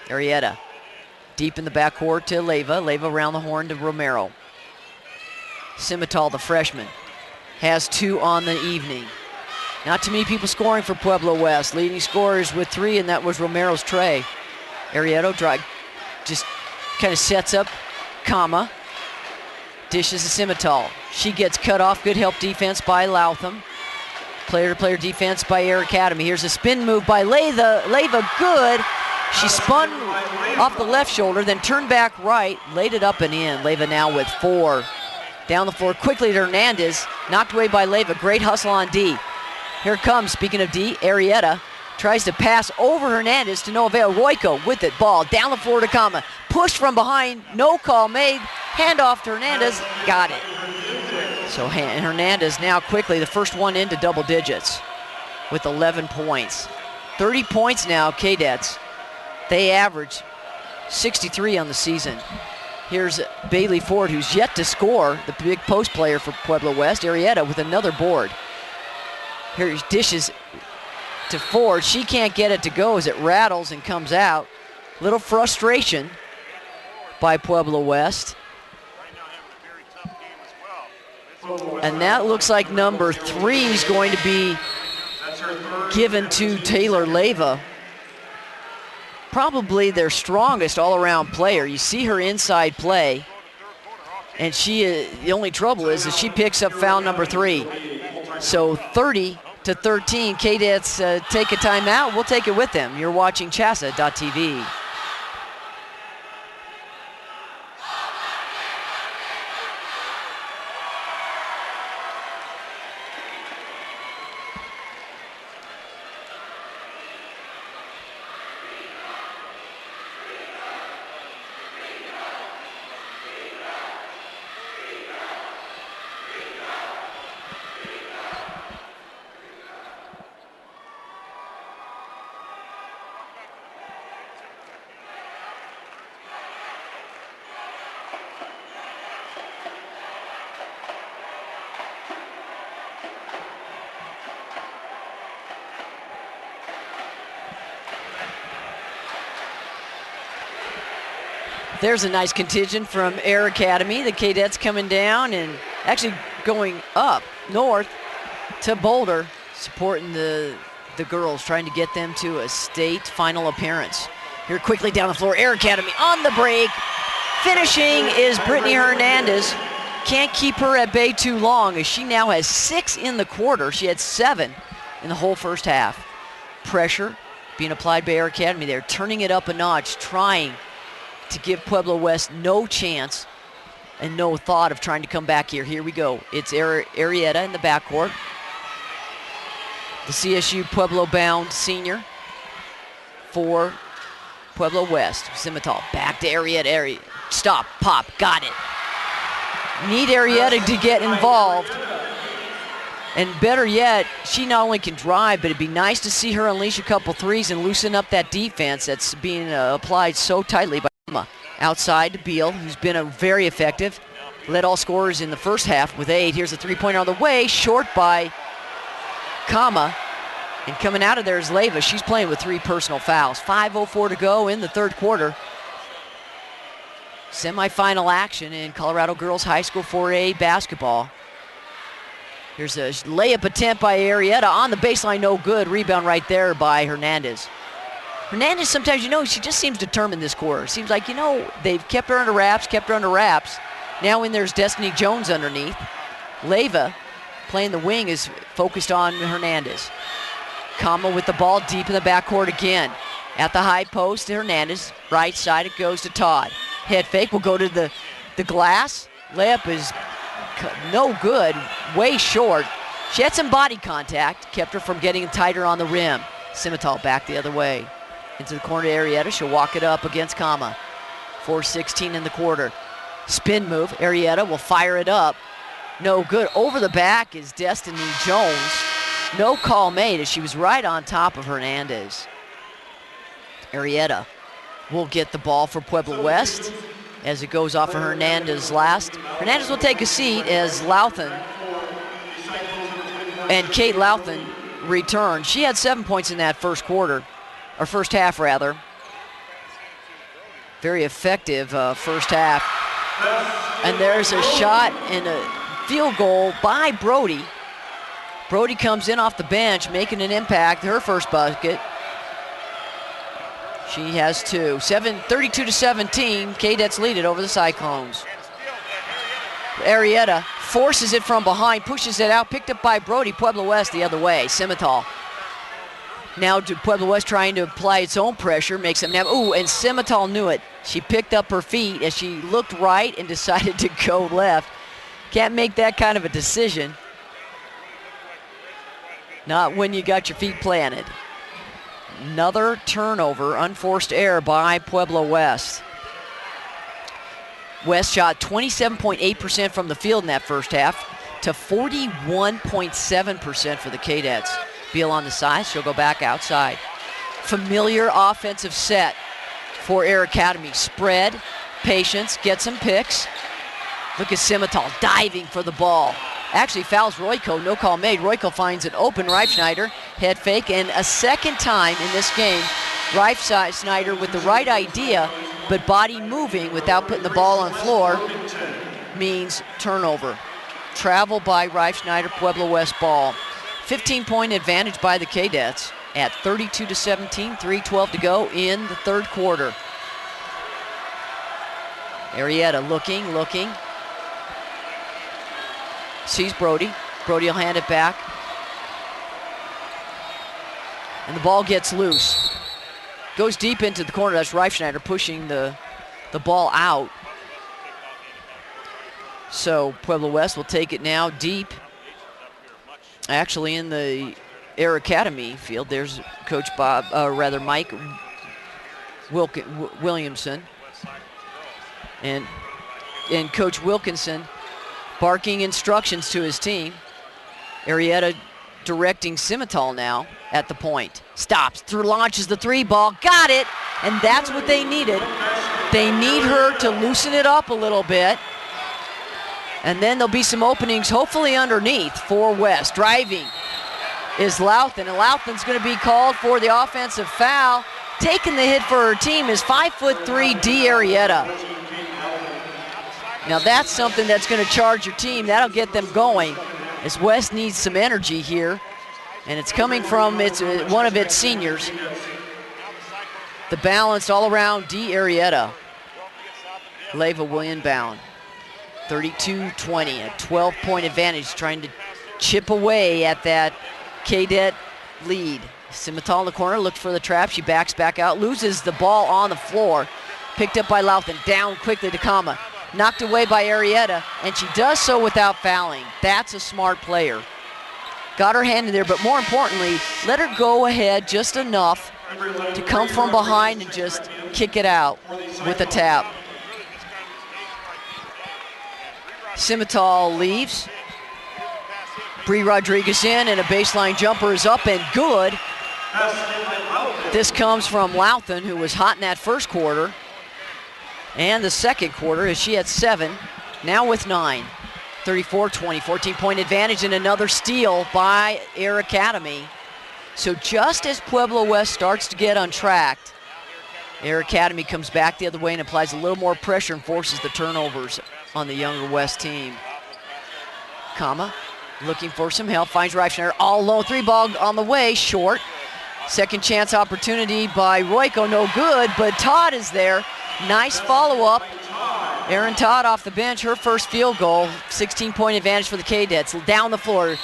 Speaker 1: Arietta deep in the backcourt to Leyva. Leyva around the horn to Romero. Semifinal, the freshman, has 2 on the evening. Not too many people scoring for Pueblo West. Leading scorers with 3, and that was Romero's tray. Arietta just kind of sets up Kama. Dishes to Semifinal. She gets cut off. Good help defense by Louthan. Player-to-player defense by Air Academy. Here's a spin move by Leyva, good. She spun off the left shoulder, then turned back right, laid it up and in. Leyva now with 4. Down the floor quickly to Hernandez. Knocked away by Leyva. Great hustle on D. Here comes, speaking of D, Arietta. Tries to pass over Hernandez to no avail. Royko with it. Ball down the floor to Kama. Push from behind. No call made. Handoff to Hernandez. Got it. So Hernandez now quickly, the first one into double digits with 11 points. 30 points now, Cadets. They average 63 on the season. Here's Bailey Ford, who's yet to score, the big post player for Pueblo West. Arietta with another board. Here's dishes to Ford. She can't get it to go as it rattles and comes out. Little frustration by Pueblo West. And that looks like number 3 is going to be given to Taylor Leyva. Probably their strongest all-around player. You see her inside play, and the only trouble is that she picks up foul number 3. So 30-13, Cadets take a timeout. We'll take it with them. You're watching CHSAA.tv. There's a nice contingent from Air Academy. The Cadets coming down and actually going up north to Boulder, supporting the girls, trying to get them to a state final appearance. Here quickly down the floor, Air Academy on the break. Finishing is Brittany Hernandez. Can't keep her at bay too long as she now has 6 in the quarter. She had 7 in the whole first half. Pressure being applied by Air Academy there, turning it up a notch, trying to give Pueblo West no chance and no thought of trying to come back here. Here we go. It's Arietta in the backcourt. The CSU Pueblo-bound senior for Pueblo West. Simmental back to Arietta. Stop, pop, got it. Need Arietta to get involved. And better yet, she not only can drive, but it'd be nice to see her unleash a couple threes and loosen up that defense that's being applied so tightly by Emma. Outside to Beal, who's been very effective. Led all scorers in the first half with 8. Here's a three-pointer on the way, short by Kama. And coming out of there is Leyva. She's playing with 3 personal fouls. 5:04 to go in the third quarter. Semifinal action in Colorado Girls High School 4A basketball. Here's a layup attempt by Arietta on the baseline, no good. Rebound right there by Hernandez. Hernandez, sometimes, she just seems determined this quarter. Seems like, they've kept her under wraps, Now in there's Destiny Jones underneath. Leyva, playing the wing, is focused on Hernandez. Kama with the ball deep in the backcourt again. At the high post, Hernandez. Right side, it goes to Todd. Head fake will go to the glass. Layup is no good, way short. She had some body contact, kept her from getting tighter on the rim. Simmental back the other way. Into the corner to Arietta, she'll walk it up against Kama. 4:16 in the quarter. Spin move, Arietta will fire it up. No good, over the back is Destiny Jones. No call made as she was right on top of Hernandez. Arietta will get the ball for Pueblo West as it goes off of Hernandez last. Hernandez will take a seat as Louthan and Kate Louthan return. She had 7 points in that first quarter, or first half rather. Very effective first half. And there's a shot and a field goal by Brody. Brody comes in off the bench, making an impact, her first bucket. She has 2. 32-17, Cadets lead it over the Cyclones. Arietta forces it from behind, pushes it out, picked up by Brody. Pueblo West the other way, Simmental. Now to Pueblo West trying to apply its own pressure, makes them now, and Simmental knew it. She picked up her feet as she looked right and decided to go left. Can't make that kind of a decision. Not when you got your feet planted. Another turnover, unforced error by Pueblo West. West shot 27.8% from the field in that first half to 41.7% for the Cadets. Beal on the side, she'll go back outside. Familiar offensive set for Air Academy. Spread, patience, get some picks. Look at Simmental diving for the ball. Actually fouls Royko, no call made. Royko finds an open Reifschneider, head fake, and a second time in this game, Reifschneider with the right idea, but body moving without putting the ball on the floor means turnover. Travel by Reifschneider, Pueblo West ball. 15-point advantage by the Cadets at 32-17, 3:12 to go in the third quarter. Arietta looking. Sees Brody. Brody will hand it back. And the ball gets loose. Goes deep into the corner. That's Reifschneider pushing the ball out. So Pueblo West will take it now deep. Actually in the Air Academy field, there's Coach Mike Williamson. And Coach Wilkinson barking instructions to his team. Arietta directing Simmental now at the point. Stops, launches the 3 ball, got it, and that's what they needed. They need her to loosen it up a little bit. And then there'll be some openings, hopefully underneath for West. Driving is Louthan, and Louthan's going to be called for the offensive foul. Taking the hit for her team is 5'3" D. Arietta. Now that's something that's going to charge your team. That'll get them going, as West needs some energy here. And it's coming from one of its seniors. The balance all around D. Arrieta. Leyva will inbound. 32-20, a 12-point advantage, trying to chip away at that Cadet lead. Semifinal in the corner, looks for the trap. She backs back out, loses the ball on the floor. Picked up by Lauthan, down quickly to Kama. Knocked away by Arrieta, and she does so without fouling. That's a smart player. Got her hand in there, but more importantly, let her go ahead just enough to come from behind and just kick it out with a tap. Semifinal leaves. Bree Rodriguez in, and a baseline jumper is up and good. This comes from Lauthan, who was hot in that first quarter. And the second quarter, as she had 7, now with 9. 34-20, 14-point advantage, and another steal by Air Academy. So just as Pueblo West starts to get untracked, Air Academy comes back the other way and applies a little more pressure and forces the turnovers on the younger West team. Kama looking for some help, finds Reifschneider all alone, 3-ball on the way, short. Second chance opportunity by Royko, no good, but Todd is there. Nice follow-up. Erin Todd off the bench, her first field goal, 16-point advantage for the Cadets. Down the floor,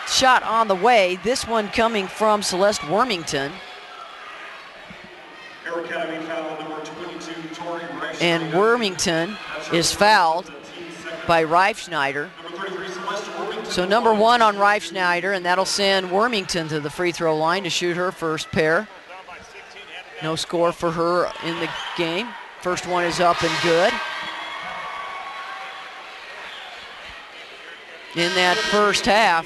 Speaker 1: shot on the way. This one coming from Celeste Wormington. And Wormington is fouled by Reifschneider. So number 1 on Reifschneider, and that'll send Wormington to the free throw line to shoot her first pair. No score for her in the game. First one is up and good. In that first half,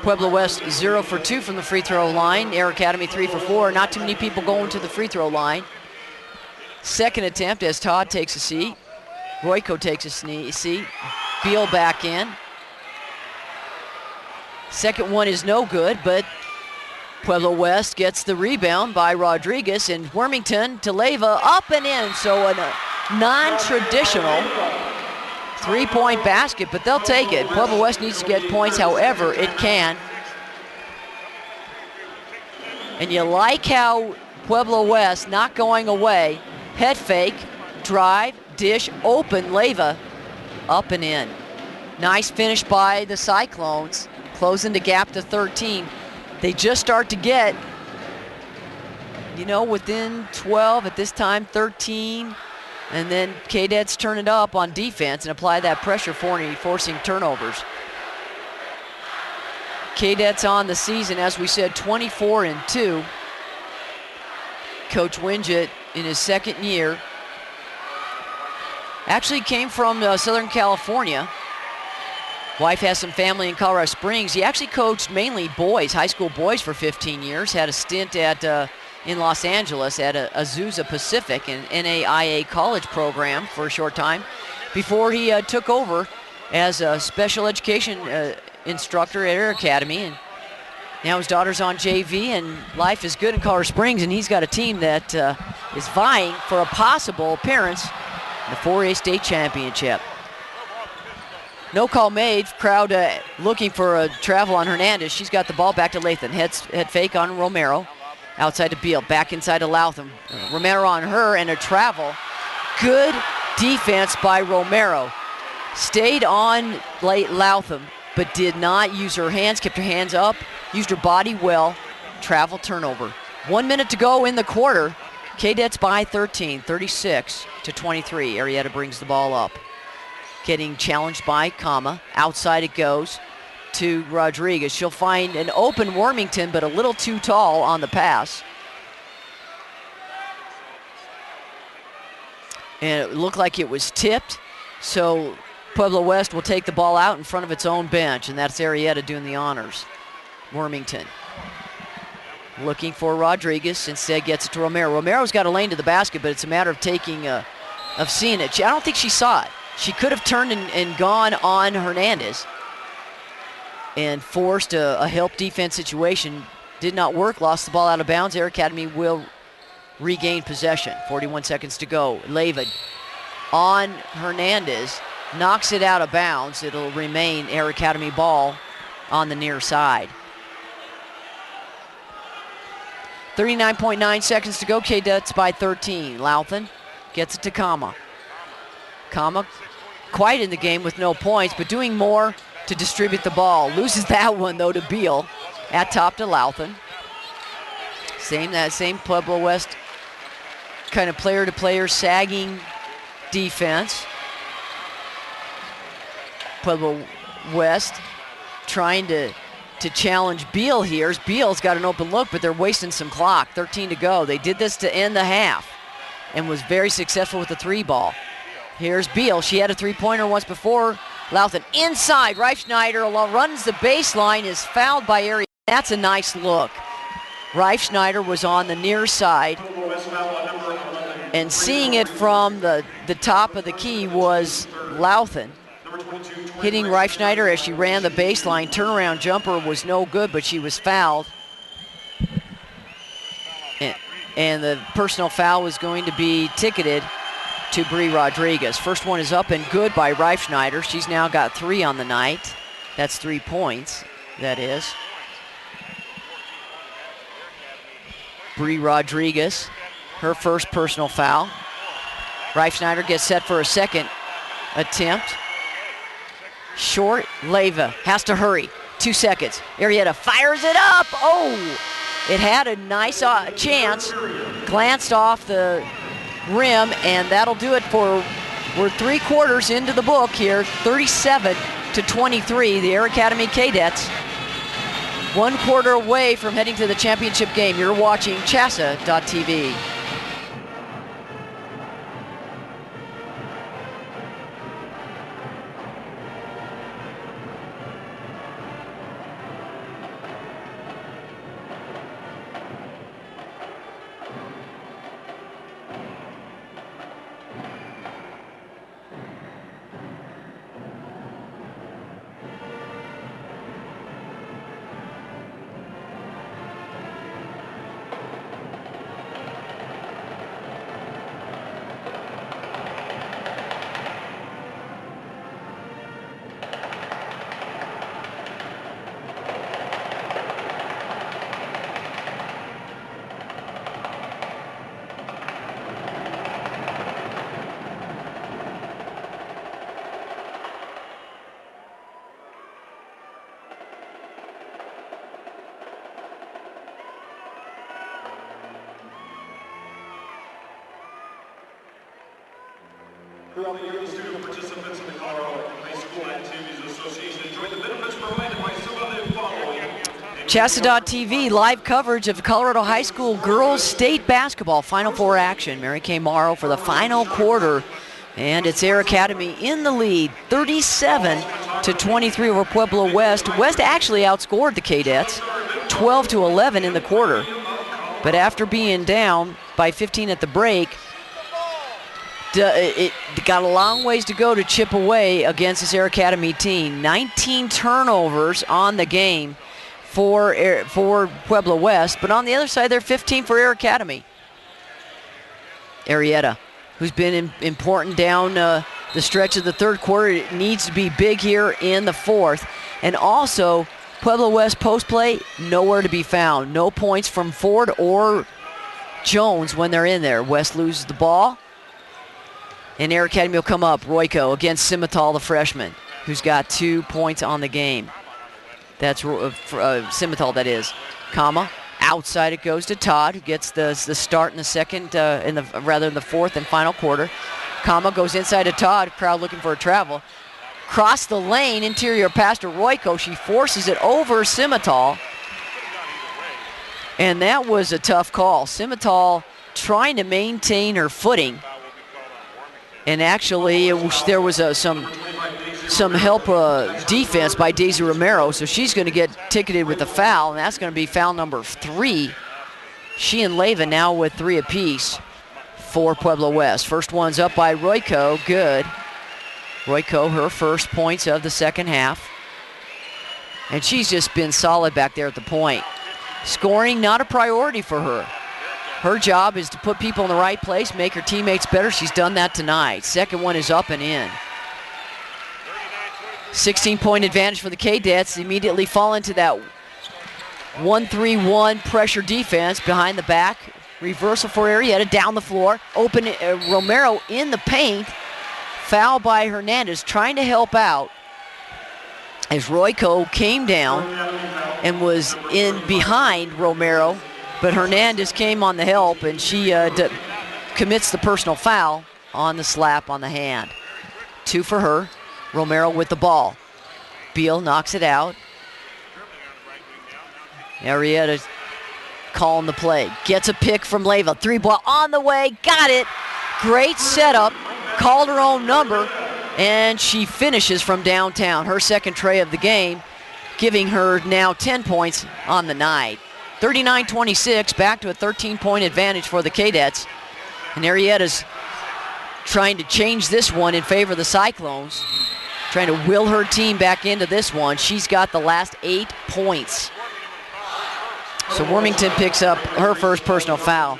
Speaker 1: Pueblo West 0 for 2 from the free throw line. Air Academy 3 for 4. Not too many people going to the free throw line. Second attempt as Todd takes a seat. Royko takes a seat. Beal back in. Second one is no good, but Pueblo West gets the rebound by Rodriguez, and Wormington to Leyva, up and in. So a non-traditional 3-point basket, but they'll take it. Pueblo West needs to get points however it can. And you like how Pueblo West not going away. Head fake, drive, dish, open, Leyva, up and in. Nice finish by the Cyclones, closing the gap to 13. They just start to get, within 12, at this time 13, and then Cadets turn it up on defense and apply that pressure forcing turnovers. Cadets on the season, as we said, 24-2. Coach Winget in his second year actually came from Southern California. Wife has some family in Colorado Springs. He actually coached mainly boys, high school boys, for 15 years. Had a stint in Los Angeles at Azusa Pacific, an NAIA college program, for a short time before he took over as a special education instructor at Air Academy. And now his daughter's on JV, and life is good in Colorado Springs, and he's got a team that is vying for a possible appearance in the 4A state championship. No call made. Crowd looking for a travel on Hernandez. She's got the ball back to Lathan. Head fake on Romero. Outside to Beal. Back inside to Lauthan. Romero on her and a travel. Good defense by Romero. Stayed on Lauthan, but did not use her hands. Kept her hands up. Used her body well. Travel turnover. 1 minute to go in the quarter. Cadets by 13, 36-23. Arrieta brings the ball up. Getting challenged by Kama. Outside it goes to Rodriguez. She'll find an open Wormington, but a little too tall on the pass. And it looked like it was tipped. So Pueblo West will take the ball out in front of its own bench, and that's Arrieta doing the honors. Wormington looking for Rodriguez. Instead gets it to Romero. Romero's got a lane to the basket, but it's a matter of of seeing it. I don't think she saw it. She could have turned and gone on Hernandez and forced a help defense situation. Did not work, lost the ball out of bounds. Air Academy will regained possession. 41 seconds to go. Leyva on Hernandez, knocks it out of bounds. It'll remain Air Academy ball on the near side. 39.9 seconds to go. Cadets by 13. Louthan gets it to Kama. Kama quiet in the game with no points, but doing more to distribute the ball. Loses that one, though, to Beal. At top to Louthan. That same Pueblo West kind of player-to-player sagging defense. Pueblo West trying to challenge Beal here. Beal's got an open look, but they're wasting some clock. 13 to go. They did this to end the half and was very successful with the 3 ball. Here's Beal. She had a 3-pointer once before. Louthan inside. Reifschneider runs the baseline, is fouled by Arietta. That's a nice look. Reifschneider was on the near side, and seeing it from the top of the key was Louthan. Hitting Reifschneider as she ran the baseline. Turnaround jumper was no good, but she was fouled. And the personal foul was going to be ticketed to Bree Rodriguez. First one is up and good by Reifschneider. She's now got 3 on the night. That's 3 points, that is. Bree Rodriguez, her first personal foul. Reifschneider gets set for a second attempt. Short, Leyva has to hurry. 2 seconds. Arietta fires it up. Oh, it had a nice chance. Glanced off the rim, and that'll do it for, we're 3 quarters into the book here. 37-23, the Air Academy Cadets. 1 quarter away from heading to the championship game. You're watching CHSAA.tv.
Speaker 2: Throughout the year, the student participants in the Colorado High School Activities Association enjoyed the benefits provided by some of the following.
Speaker 1: CHSAA.tv live coverage of Colorado High School girls state basketball Final Four action. Mary Kay Morrow for the final quarter, and it's Air Academy in the lead, 37-23 over Pueblo West. West actually outscored the Cadets, 12-11 in the quarter, but after being down by 15 at the break, it got a long ways to go to chip away against this Air Academy team. 19 turnovers on the game for Pueblo West, but on the other side, they're 15 for Air Academy. Arietta, who's been important down the stretch of the third quarter, it needs to be big here in the fourth. And also, Pueblo West post play, nowhere to be found. No points from Ford or Jones when they're in there. West loses the ball. And Air Academy will come up. Royko against Simmental, the freshman, who's got 2 points on the game. That's Simmental, that is. Kama, outside it goes to Todd, who gets the start in the second, in the fourth and final quarter. Kama goes inside to Todd, crowd looking for a travel. Cross the lane, interior pass to Royko. She forces it over Simmental. And that was a tough call. Simmental trying to maintain her footing. And actually, there was some help defense by Daisy Romero, so she's going to get ticketed with a foul, and that's going to be foul number 3. She and Leyva now with 3 apiece for Pueblo West. First one's up by Royko, good. Royko, her first points of the second half. And she's just been solid back there at the point. Scoring, not a priority for her. Her job is to put people in the right place, make her teammates better. She's done that tonight. Second one is up and in. 16-point advantage for the Cadets. Immediately fall into that 1-3-1 pressure defense behind the back. Reversal for Arrieta down the floor. Open Romero in the paint. Foul by Hernandez, trying to help out as Royko came down and was in behind Romero, but Hernandez came on the help, and she commits the personal foul on the slap on the hand. 2 for her. Romero with the ball. Beal knocks it out. Arrieta calling the play. Gets a pick from Leyva. 3-ball on the way. Got it. Great setup. Called her own number, and she finishes from downtown. Her second tray of the game, giving her now 10 points on the night. 39-26, back to a 13-point advantage for the Cadets. And Arrieta's trying to change this one in favor of the Cyclones, trying to will her team back into this one. She's got the last 8 points. So Wormington picks up her first personal foul.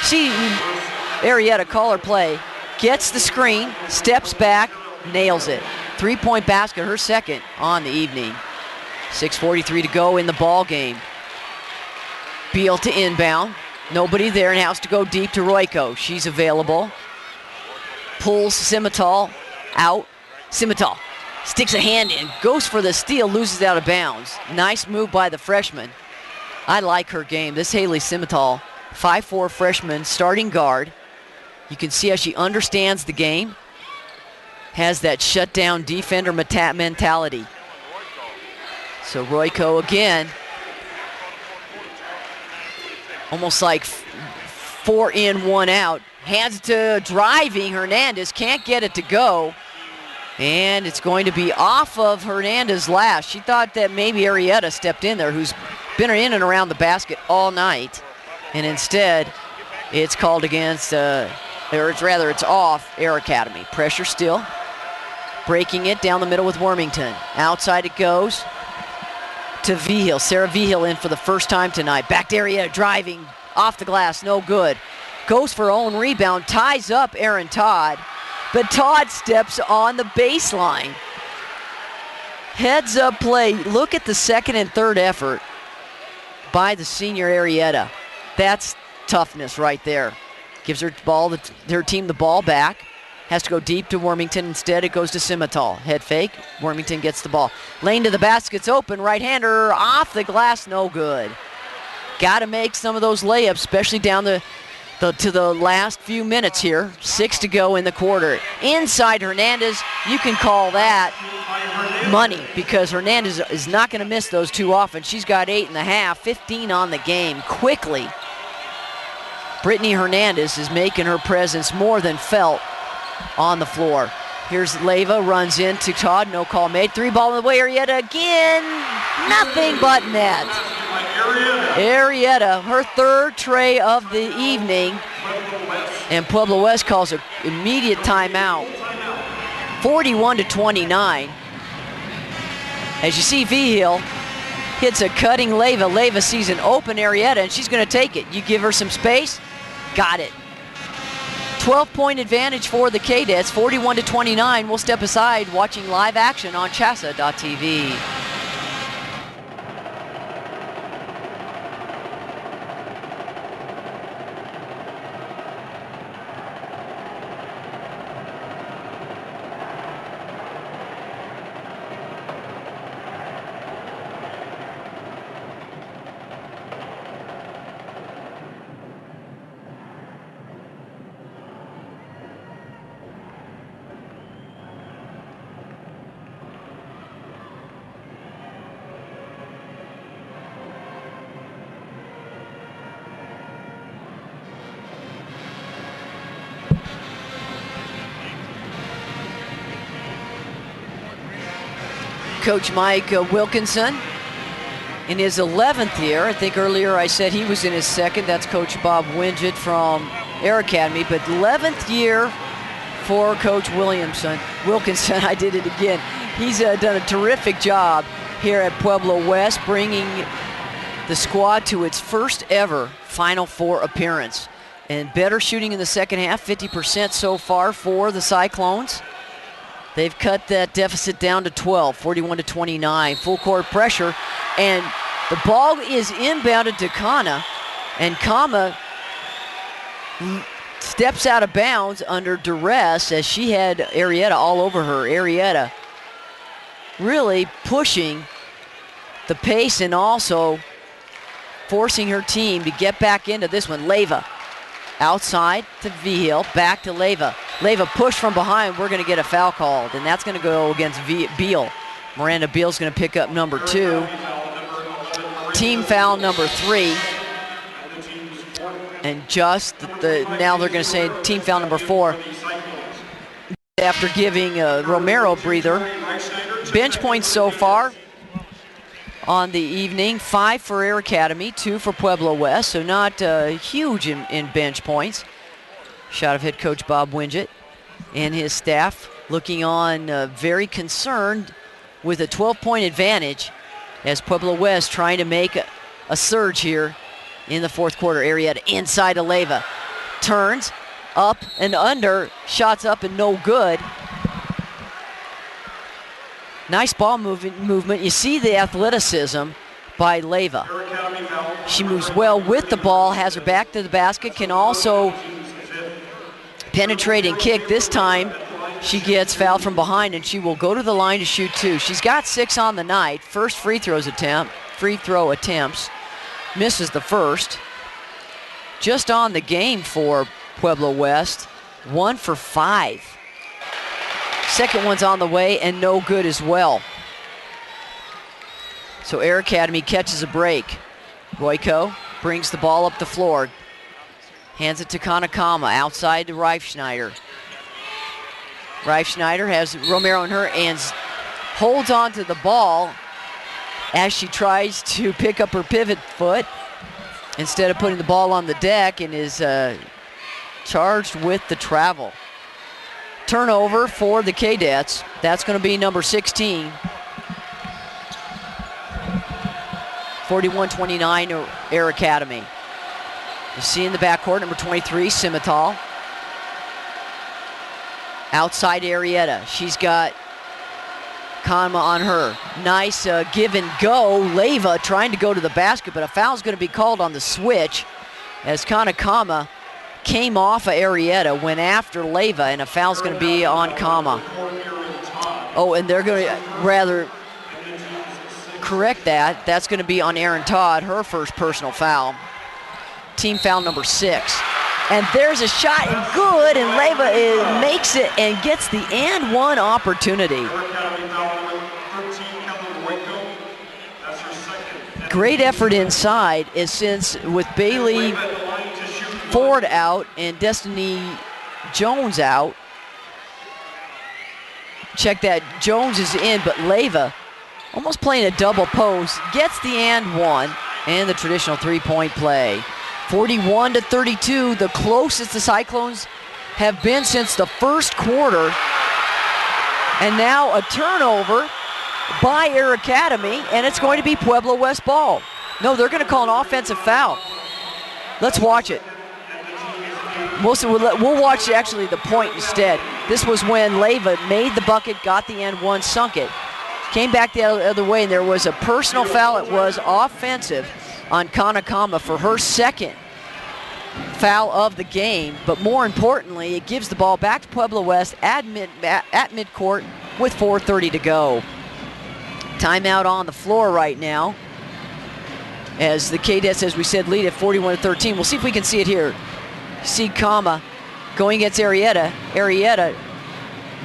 Speaker 1: See Arrieta call her play, gets the screen, steps back, nails it. 3-point basket, her second on the evening. 6:43 to go in the ball game. Beal to inbound. Nobody there and has to go deep to Royko. She's available. Pulls Semifinal out. Semifinal sticks a hand in, goes for the steal, loses out of bounds. Nice move by the freshman. I like her game. This Haley Semifinal, 5'4" freshman, starting guard. You can see how she understands the game, has that shutdown defender mentality. So Royko again, almost like 4 in, 1 out. Hands it to driving Hernandez, can't get it to go. And it's going to be off of Hernandez's last. She thought that maybe Arrieta stepped in there, who's been in and around the basket all night. And instead, it's called against, it's off Air Academy. Pressure still. Breaking it down the middle with Wormington. Outside it goes to Vigil. Sarah Vigil in for the first time tonight. Back to Arrieta, driving off the glass, no good. Goes for her own rebound, ties up Aaron Todd, but Todd steps on the baseline. Heads up play. Look at the second and third effort by the senior Arrieta. That's toughness right there. Gives her team the ball back. Has to go deep to Wormington. Instead, it goes to Semifinal. Head fake. Wormington gets the ball. Lane to the basket's open. Right-hander off the glass. No good. Got to make some of those layups, especially down to the last few minutes here. 6 to go in the quarter. Inside Hernandez, you can call that money because Hernandez is not going to miss those too often. She's got 8.5, 15 on the game quickly. Brittany Hernandez is making her presence more than felt on the floor. Here's Leyva, runs into Todd, no call made. 3-ball in the way, Arrieta again, nothing but net. Arrieta, her third tray of the evening, and Pueblo West calls an immediate timeout. 41-29. As you see, Vigil hits a cutting Leyva. Leyva sees an open Arrieta, and she's going to take it. You give her some space, got it. 12-point advantage for the Cadets, 41-29. We'll step aside, watching live action on CHSAA.tv. Coach Mike Wilkinson in his 11th year. I think earlier I said he was in his second. That's Coach Bob Wingett from Air Academy. But 11th year for Coach Wilkinson. I did it again. He's done a terrific job here at Pueblo West, bringing the squad to its first ever Final Four appearance. And better shooting in the second half, 50% so far for the Cyclones. They've cut that deficit down to 12, 41-29. Full court pressure, and the ball is inbounded to Kana, and Kama steps out of bounds under duress as she had Arrieta all over her. Arrieta really pushing the pace and also forcing her team to get back into this one. Leyva outside to Vigil, back to Leyva. Leyva pushed from behind. We're going to get a foul called, and that's going to go against Beal. Miranda Beal's going to pick up number 2. Team foul number 3. And just now they're going to say team foul number 4 after giving Romero a breather. Bench points so far on the evening, 5 for Air Academy, 2 for Pueblo West, so not huge in bench points. Shot of head coach Bob Winget and his staff looking on very concerned with a 12-point advantage as Pueblo West trying to make a surge here in the fourth quarter. Arrieta inside of Leyva, turns up and under, shots up and no good. Nice ball movement. You see the athleticism by Leyva. She moves well with the ball, has her back to the basket, can also penetrate and kick. This time she gets fouled from behind and she will go to the line to shoot 2. She's got 6 on the night. First free throw attempts. Misses the first. Just on the game for Pueblo West, 1 for 5. Second one's on the way and no good as well. So Air Academy catches a break. Royko brings the ball up the floor. Hands it to Kanakama, outside to Reifschneider. Reifschneider has Romero in her and holds on to the ball as she tries to pick up her pivot foot instead of putting the ball on the deck, and is charged with the travel. Turnover for the Cadets. That's going to be number 16. 41-29 Air Academy. You see in the backcourt, number 23, Simital. Outside Arrieta. She's got Kanma on her. Nice give and go. Leyva trying to go to the basket, but a foul's going to be called on the switch as Kanakama came off of Arrieta, went after Leyva, and a foul's going to be on Kama. Oh, and they're going to rather correct that. That's going to be on Erin Todd, her first personal foul. Team foul number 6. And there's a shot and good, and Leyva makes it and gets the and one opportunity. Great effort inside, is since with Bailey Ford out and Destiny Jones out. Check that, Jones is in, but Leyva almost playing a double post, gets the and one, and the traditional three-point play. 41-32, the closest the Cyclones have been since the first quarter. And now a turnover by Air Academy, and it's going to be Pueblo West ball. No, they're going to call an offensive foul. Let's watch it. We'll watch actually the point instead. This was when Leyva made the bucket, got the end one, sunk it. Came back the other way, and there was a personal foul. It was offensive on Kanakama for her second foul of the game. But more importantly, it gives the ball back to Pueblo West at midcourt with 4:30 to go. Timeout on the floor right now as the Cadets, as we said, lead at 41-13. We'll see if we can see it here. See Kama going against Arrieta. Arrieta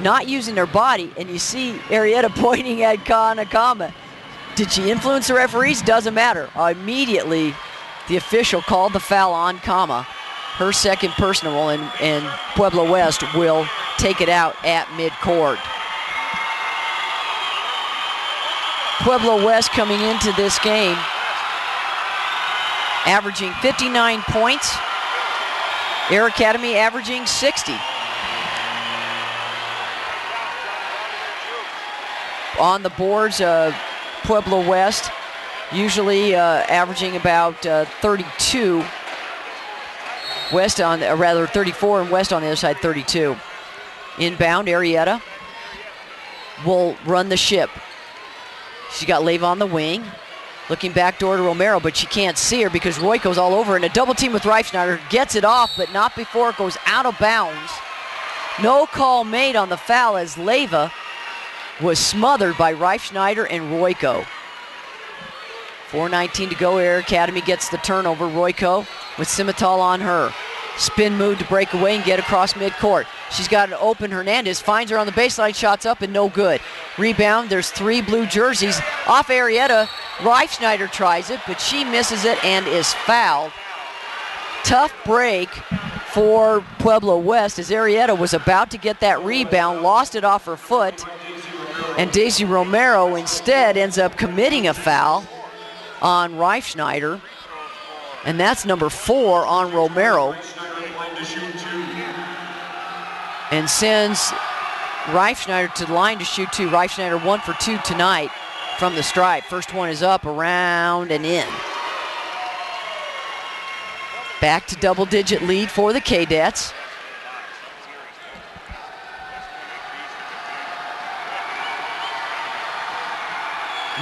Speaker 1: not using their body, and you see Arrieta pointing at Kanakama. Did she influence the referees? Doesn't matter. Immediately, the official called the foul on Kama, her second personal, and Pueblo West will take it out at midcourt. Pueblo West coming into this game averaging 59 points. Air Academy averaging 60. On the boards, Pueblo West usually averaging about 32. West on, rather 34, and West on the other side 32. Inbound, Arietta will run the ship. She's got Leyva on the wing, looking back door to Romero, but she can't see her because Royko's all over, and a double team with Reifschneider gets it off, but not before it goes out of bounds. No call made on the foul as Leyva was smothered by Reifschneider and Royko. 4:19 to go. Air Academy gets the turnover. Royko with Semital on her. Spin move to break away and get across midcourt. She's got an open Hernandez, finds her on the baseline, shots up and no good. Rebound, there's 3 blue jerseys. Off Arietta, Reifschneider tries it, but she misses it and is fouled. Tough break for Pueblo West as Arietta was about to get that rebound, lost it off her foot, and Daisy Romero instead ends up committing a foul on Reifschneider, and that's number 4 on Romero, and sends Reifschneider to the line to shoot 2. Reifschneider 1 for 2 tonight from the stripe. First one is up, around, and in. Back to double-digit lead for the Cadets.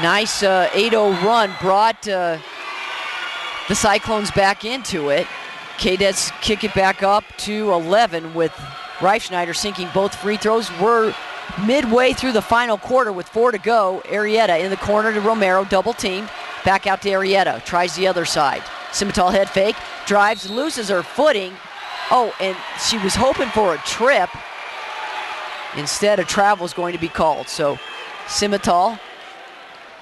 Speaker 1: Nice 8-0 run brought the Cyclones back into it. Cadets kick it back up to 11 with Reifschneider sinking both free throws. We're midway through the final quarter with 4 to go. Arietta in the corner to Romero, double teamed. Back out to Arietta, tries the other side. Semital head fake, drives, loses her footing. Oh, and she was hoping for a trip. Instead, a travel is going to be called. So Semital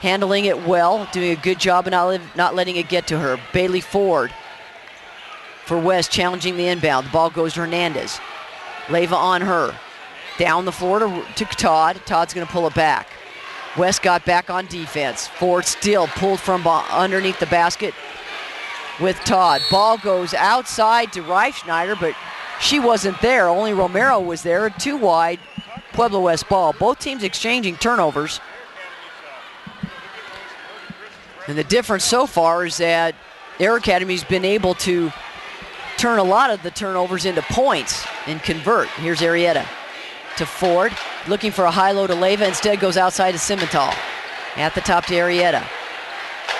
Speaker 1: handling it well, doing a good job of not letting it get to her. Bailey Ford for West, challenging the inbound. The ball goes to Hernandez. Leyva on her. Down the floor to Todd. Todd's going to pull it back. West got back on defense. Ford still pulled from underneath the basket with Todd. Ball goes outside to Reifschneider, but she wasn't there. Only Romero was there. 2 wide, Pueblo West ball. Both teams exchanging turnovers. And the difference so far is that Air Academy's been able to turn a lot of the turnovers into points and convert. Here's Arietta to Ford, looking for a high-low to Leyva, instead goes outside to Semital. At the top to Arietta.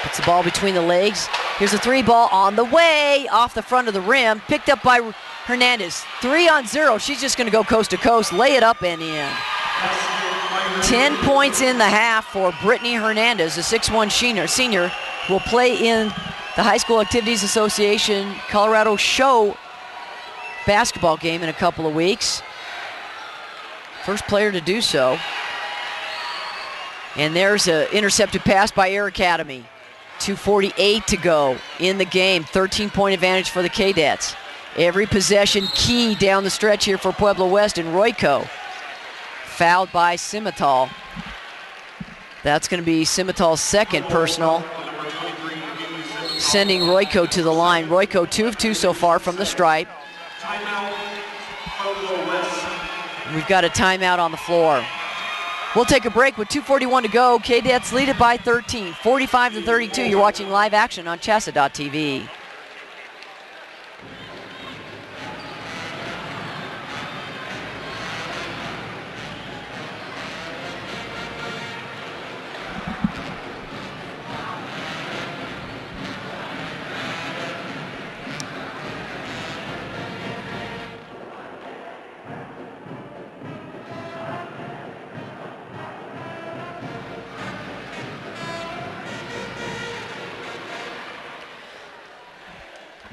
Speaker 1: Puts the ball between the legs. Here's a 3 ball on the way, off the front of the rim, picked up by Hernandez. 3-on-0, she's just gonna go coast to coast, lay it up and in. 10 points in the half for Brittany Hernandez, a 6'1" senior, will play in the High School Activities Association Colorado Show basketball game in a couple of weeks. First player to do so. And there's an intercepted pass by Air Academy. 2:48 to go in the game. 13-point advantage for the Cadets. Every possession key down the stretch here for Pueblo West, and Royko fouled by Semital. That's going to be Semital's second personal, sending Royko to the line. Royko 2 of 2 so far from the stripe. We've got a timeout on the floor. We'll take a break with 2:41 to go. Cadets lead it by 13, 45-32. You're watching live action on CHSAA.tv.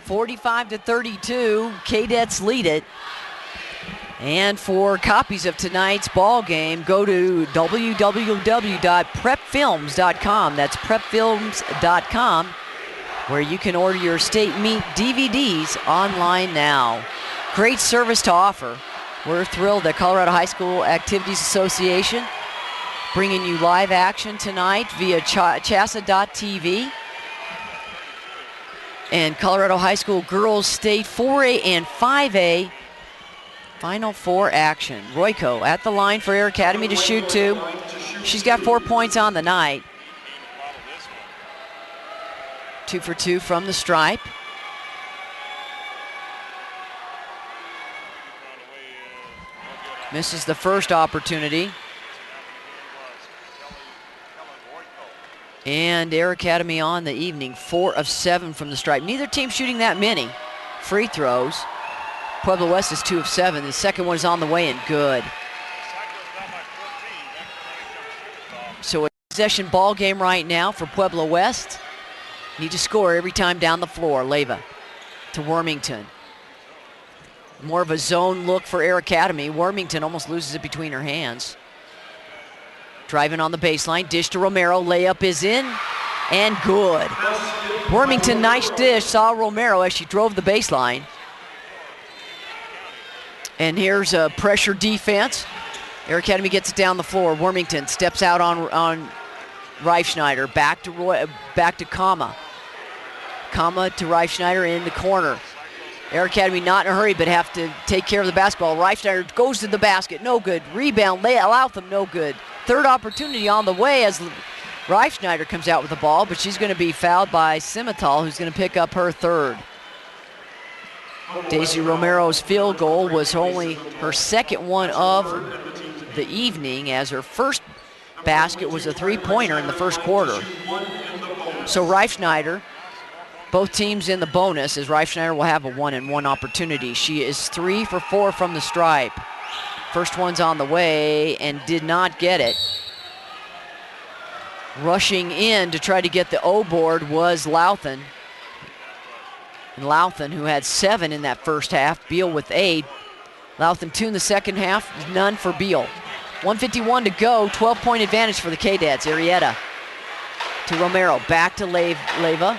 Speaker 1: (45-32), Cadets lead it. And for copies of tonight's ball game, go to www.prepfilms.com. That's prepfilms.com, where you can order your state meet DVDs online now. Great service to offer. We're thrilled that Colorado High School Activities Association bringing you live action tonight via CHSAA.tv. And Colorado High School girls state 4A and 5A Final 4 action. Royko at the line for Air Academy to shoot 2. She's got 4 points on the night. 2 for 2 from the stripe. Misses the first opportunity. And Air Academy on the evening, 4 of 7 from the stripe. Neither team shooting that many free throws. Pueblo West is 2 of 7. The second one is on the way and good. So a possession ball game right now for Pueblo West. Need to score every time down the floor. Leyva to Wormington. More of a zone look for Air Academy. Wormington almost loses it between her hands. Driving on the baseline, dish to Romero, layup is in, and good. Wormington, nice dish, saw Romero as she drove the baseline. And here's a pressure defense. Air Academy gets it down the floor. Wormington steps out on Reifschneider, back to Kama. Kama to Reifschneider in the corner. Air Academy not in a hurry, but have to take care of the basketball. Reifschneider goes to the basket, no good. Rebound, Latham, no good. Third opportunity on the way as Reifschneider comes out with the ball, but she's going to be fouled by Semifinal, who's going to pick up her third. Daisy Romero's field goal was only her second one of the evening, as her first basket was a three-pointer in the first quarter. So Reifschneider, both teams in the bonus, as Reifschneider will have a 1-and-1 opportunity. She is 3 for 4 from the stripe. First one's on the way and did not get it. Rushing in to try to get the O board was Lauthan. And Lauthan, who had 7 in that first half, Beal with 8. Lauthan 2 in the second half, none for Beal. 1:51 to go, 12-point advantage for the K-Dads. Arrieta to Romero, back to Leyva,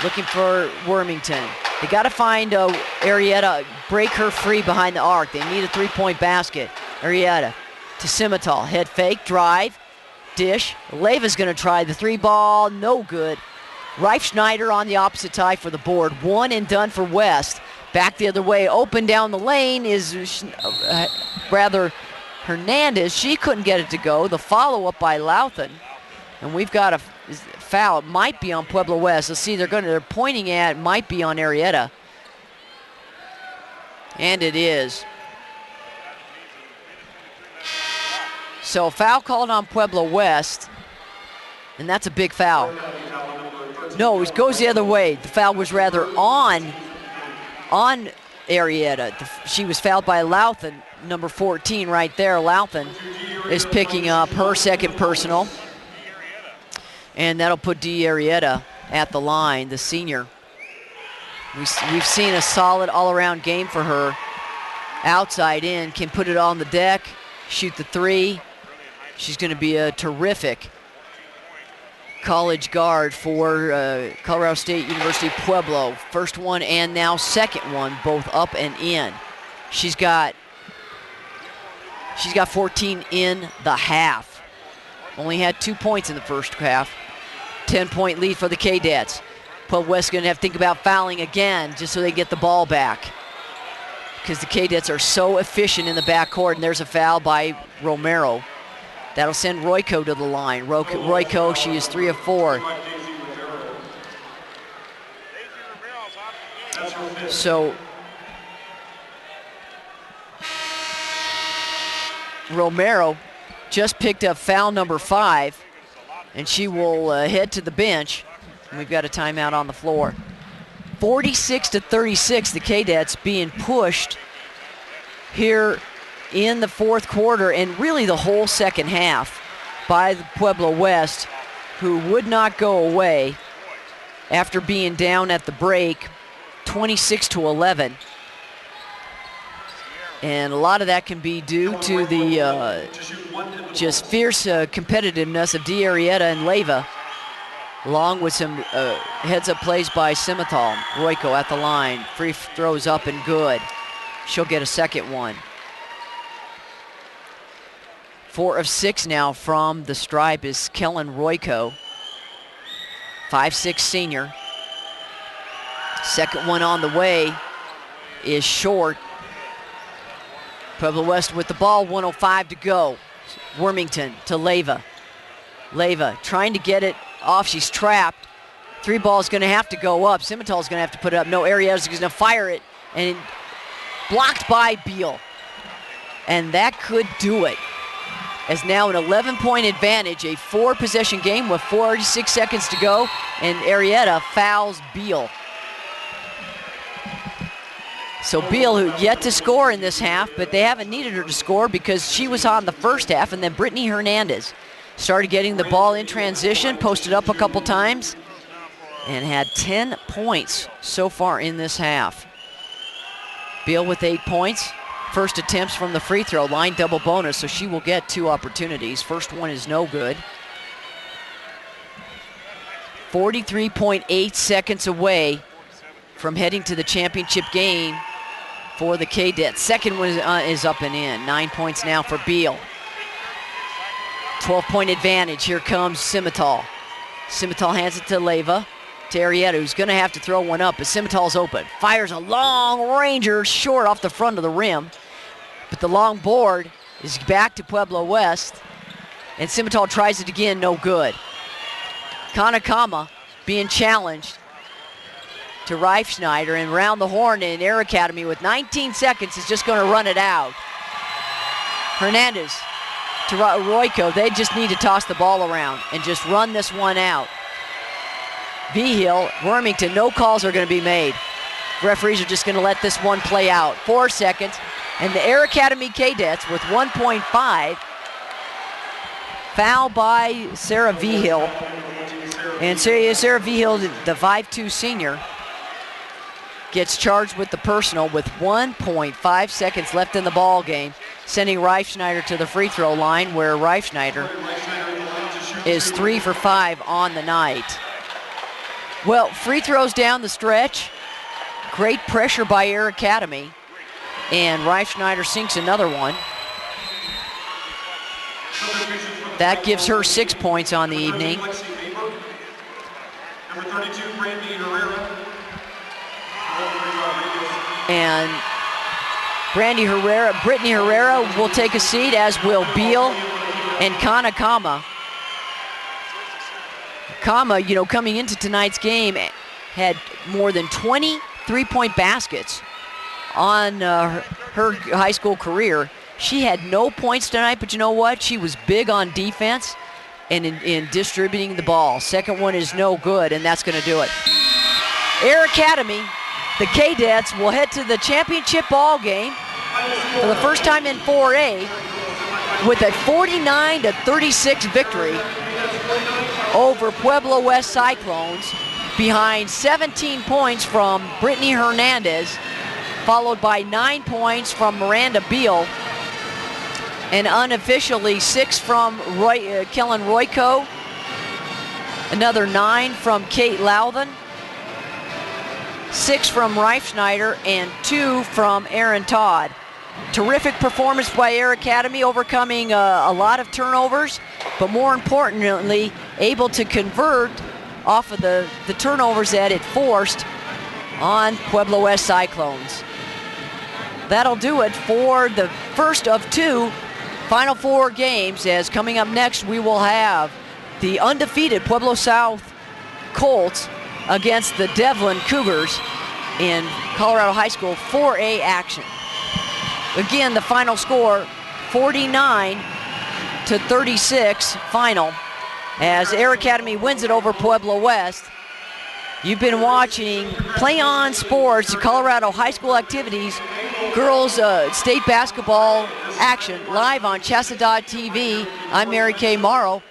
Speaker 1: looking for Wormington. They got to find Arrieta, break her free behind the arc. They need a three-point basket. Arrieta to Semifinal, head fake, drive, dish. Leyva's going to try the three ball, no good. Reifschneider on the opposite tie for the board. 1 and done for West. Back the other way, open down the lane is rather Hernandez. She couldn't get it to go. The follow-up by Lauthan. And we've got a foul. It might be on Pueblo West. Let's see, they're pointing at, might be on Arrieta. And it is. So foul called on Pueblo West, and that's a big foul. No, it goes the other way. The foul was rather on Arrieta. She was fouled by Lauthan, number 14 right there. Lauthan is picking up her second personal. And that'll put Dee Arrieta at the line, the senior. We've seen a solid all-around game for her. Outside in, can put it on the deck, shoot the three. She's going to be a terrific college guard for Colorado State University Pueblo. First one and now second one, both up and in. She's got 14 in the half. Only had 2 points in the first half. 10-point lead for the K-Dads. Pueblo West going to have to think about fouling again just so they get the ball back, because the K-Dads are so efficient in the backcourt, and there's a foul by Romero. That'll send Royko to the line. Royko, she is 3 of 4. So Romero just picked up foul number 5, and she will head to the bench. And we've got a timeout on the floor. 46-36, the K-Dads being pushed here in the fourth quarter and really the whole second half by the Pueblo West, who would not go away after being down at the break 26-11. And a lot of that can be due to the just fierce competitiveness of Dee Arrieta and Leyva, along with some heads-up plays by Semifinal. Royko at the line, free throws up and good. She'll get a second one. 4 of 6 now from the stripe is Kellen Royko, 5'6" senior. Second one on the way is short. Pueblo West with the ball, 1:05 to go. Wormington to Leyva. Leyva trying to get it off, she's trapped. Three ball is going to have to go up. Semifinal is going to have to put it up. No, Arieta's going to fire it, and blocked by Beal. And that could do it. As now an 11-point advantage, a 4-possession game with 46 seconds to go, and Arieta fouls Beal. So Beal, who yet to score in this half, but they haven't needed her to score because she was on the first half, and then Brittany Hernandez started getting the ball in transition, posted up a couple times, and had 10 points so far in this half. Beal with 8 points. First attempts from the free throw line, double bonus, so she will get 2 opportunities. First one is no good. 43.8 seconds away from heading to the championship game for the Cadets. Second one is up and in. 9 points now for Beal. 12-point advantage. Here comes Semifinal. Semifinal hands it to Leyva. To Arieta, who's going to have to throw one up, but Semifinal's open. Fires a long ranger short off the front of the rim, but the long board is back to Pueblo West, and Semifinal tries it again, no good. Kanakama being challenged to Reifschneider, and round the horn in Air Academy with 19 seconds is just going to run it out. Hernandez to Royko. They just need to toss the ball around and just run this one out. Vigil, Wormington, no calls are going to be made. Referees are just going to let this one play out. 4 seconds, and the Air Academy Cadets with 1.5. Foul by Sarah Vigil. And Sarah Vigil, the 5'2" senior, gets charged with the personal with 1.5 seconds left in the ball game, sending Reifschneider to the free throw line, where Reifschneider is 3 for 5 on the night. Well, free throws down the stretch. Great pressure by Air Academy. And Reifschneider sinks another one. That gives her 6 points on the evening.
Speaker 2: Number 32,
Speaker 1: And Brittany Herrera will take a seat, as will Beal and Kanakama. Kama, coming into tonight's game, had more than 20 three-point baskets on her high school career. She had no points tonight, but you know what? She was big on defense and in distributing the ball. Second one is no good, and that's going to do it. Air Academy, the Cadets, will head to the championship ball game for the first time in 4A with a 49-36 victory over Pueblo West Cyclones, behind 17 points from Brittany Hernandez, followed by 9 points from Miranda Beal, and unofficially 6 from Kellen Royko, another 9 from Kate Louthen, 6 from Reifschneider, and 2 from Aaron Todd. Terrific performance by Air Academy, overcoming a lot of turnovers, but more importantly, able to convert off of the turnovers that it forced on Pueblo West Cyclones. That'll do it for the first of 2 Final Four games, as coming up next we will have the undefeated Pueblo South Colts against the Devlin Cougars in Colorado High School 4A action. Again, the final score, 49-36 final, as Air Academy wins it over Pueblo West. You've been watching Play On Sports, Colorado High School Activities, girls state basketball action live on CHSAA TV. I'm Mary Kay Morrow.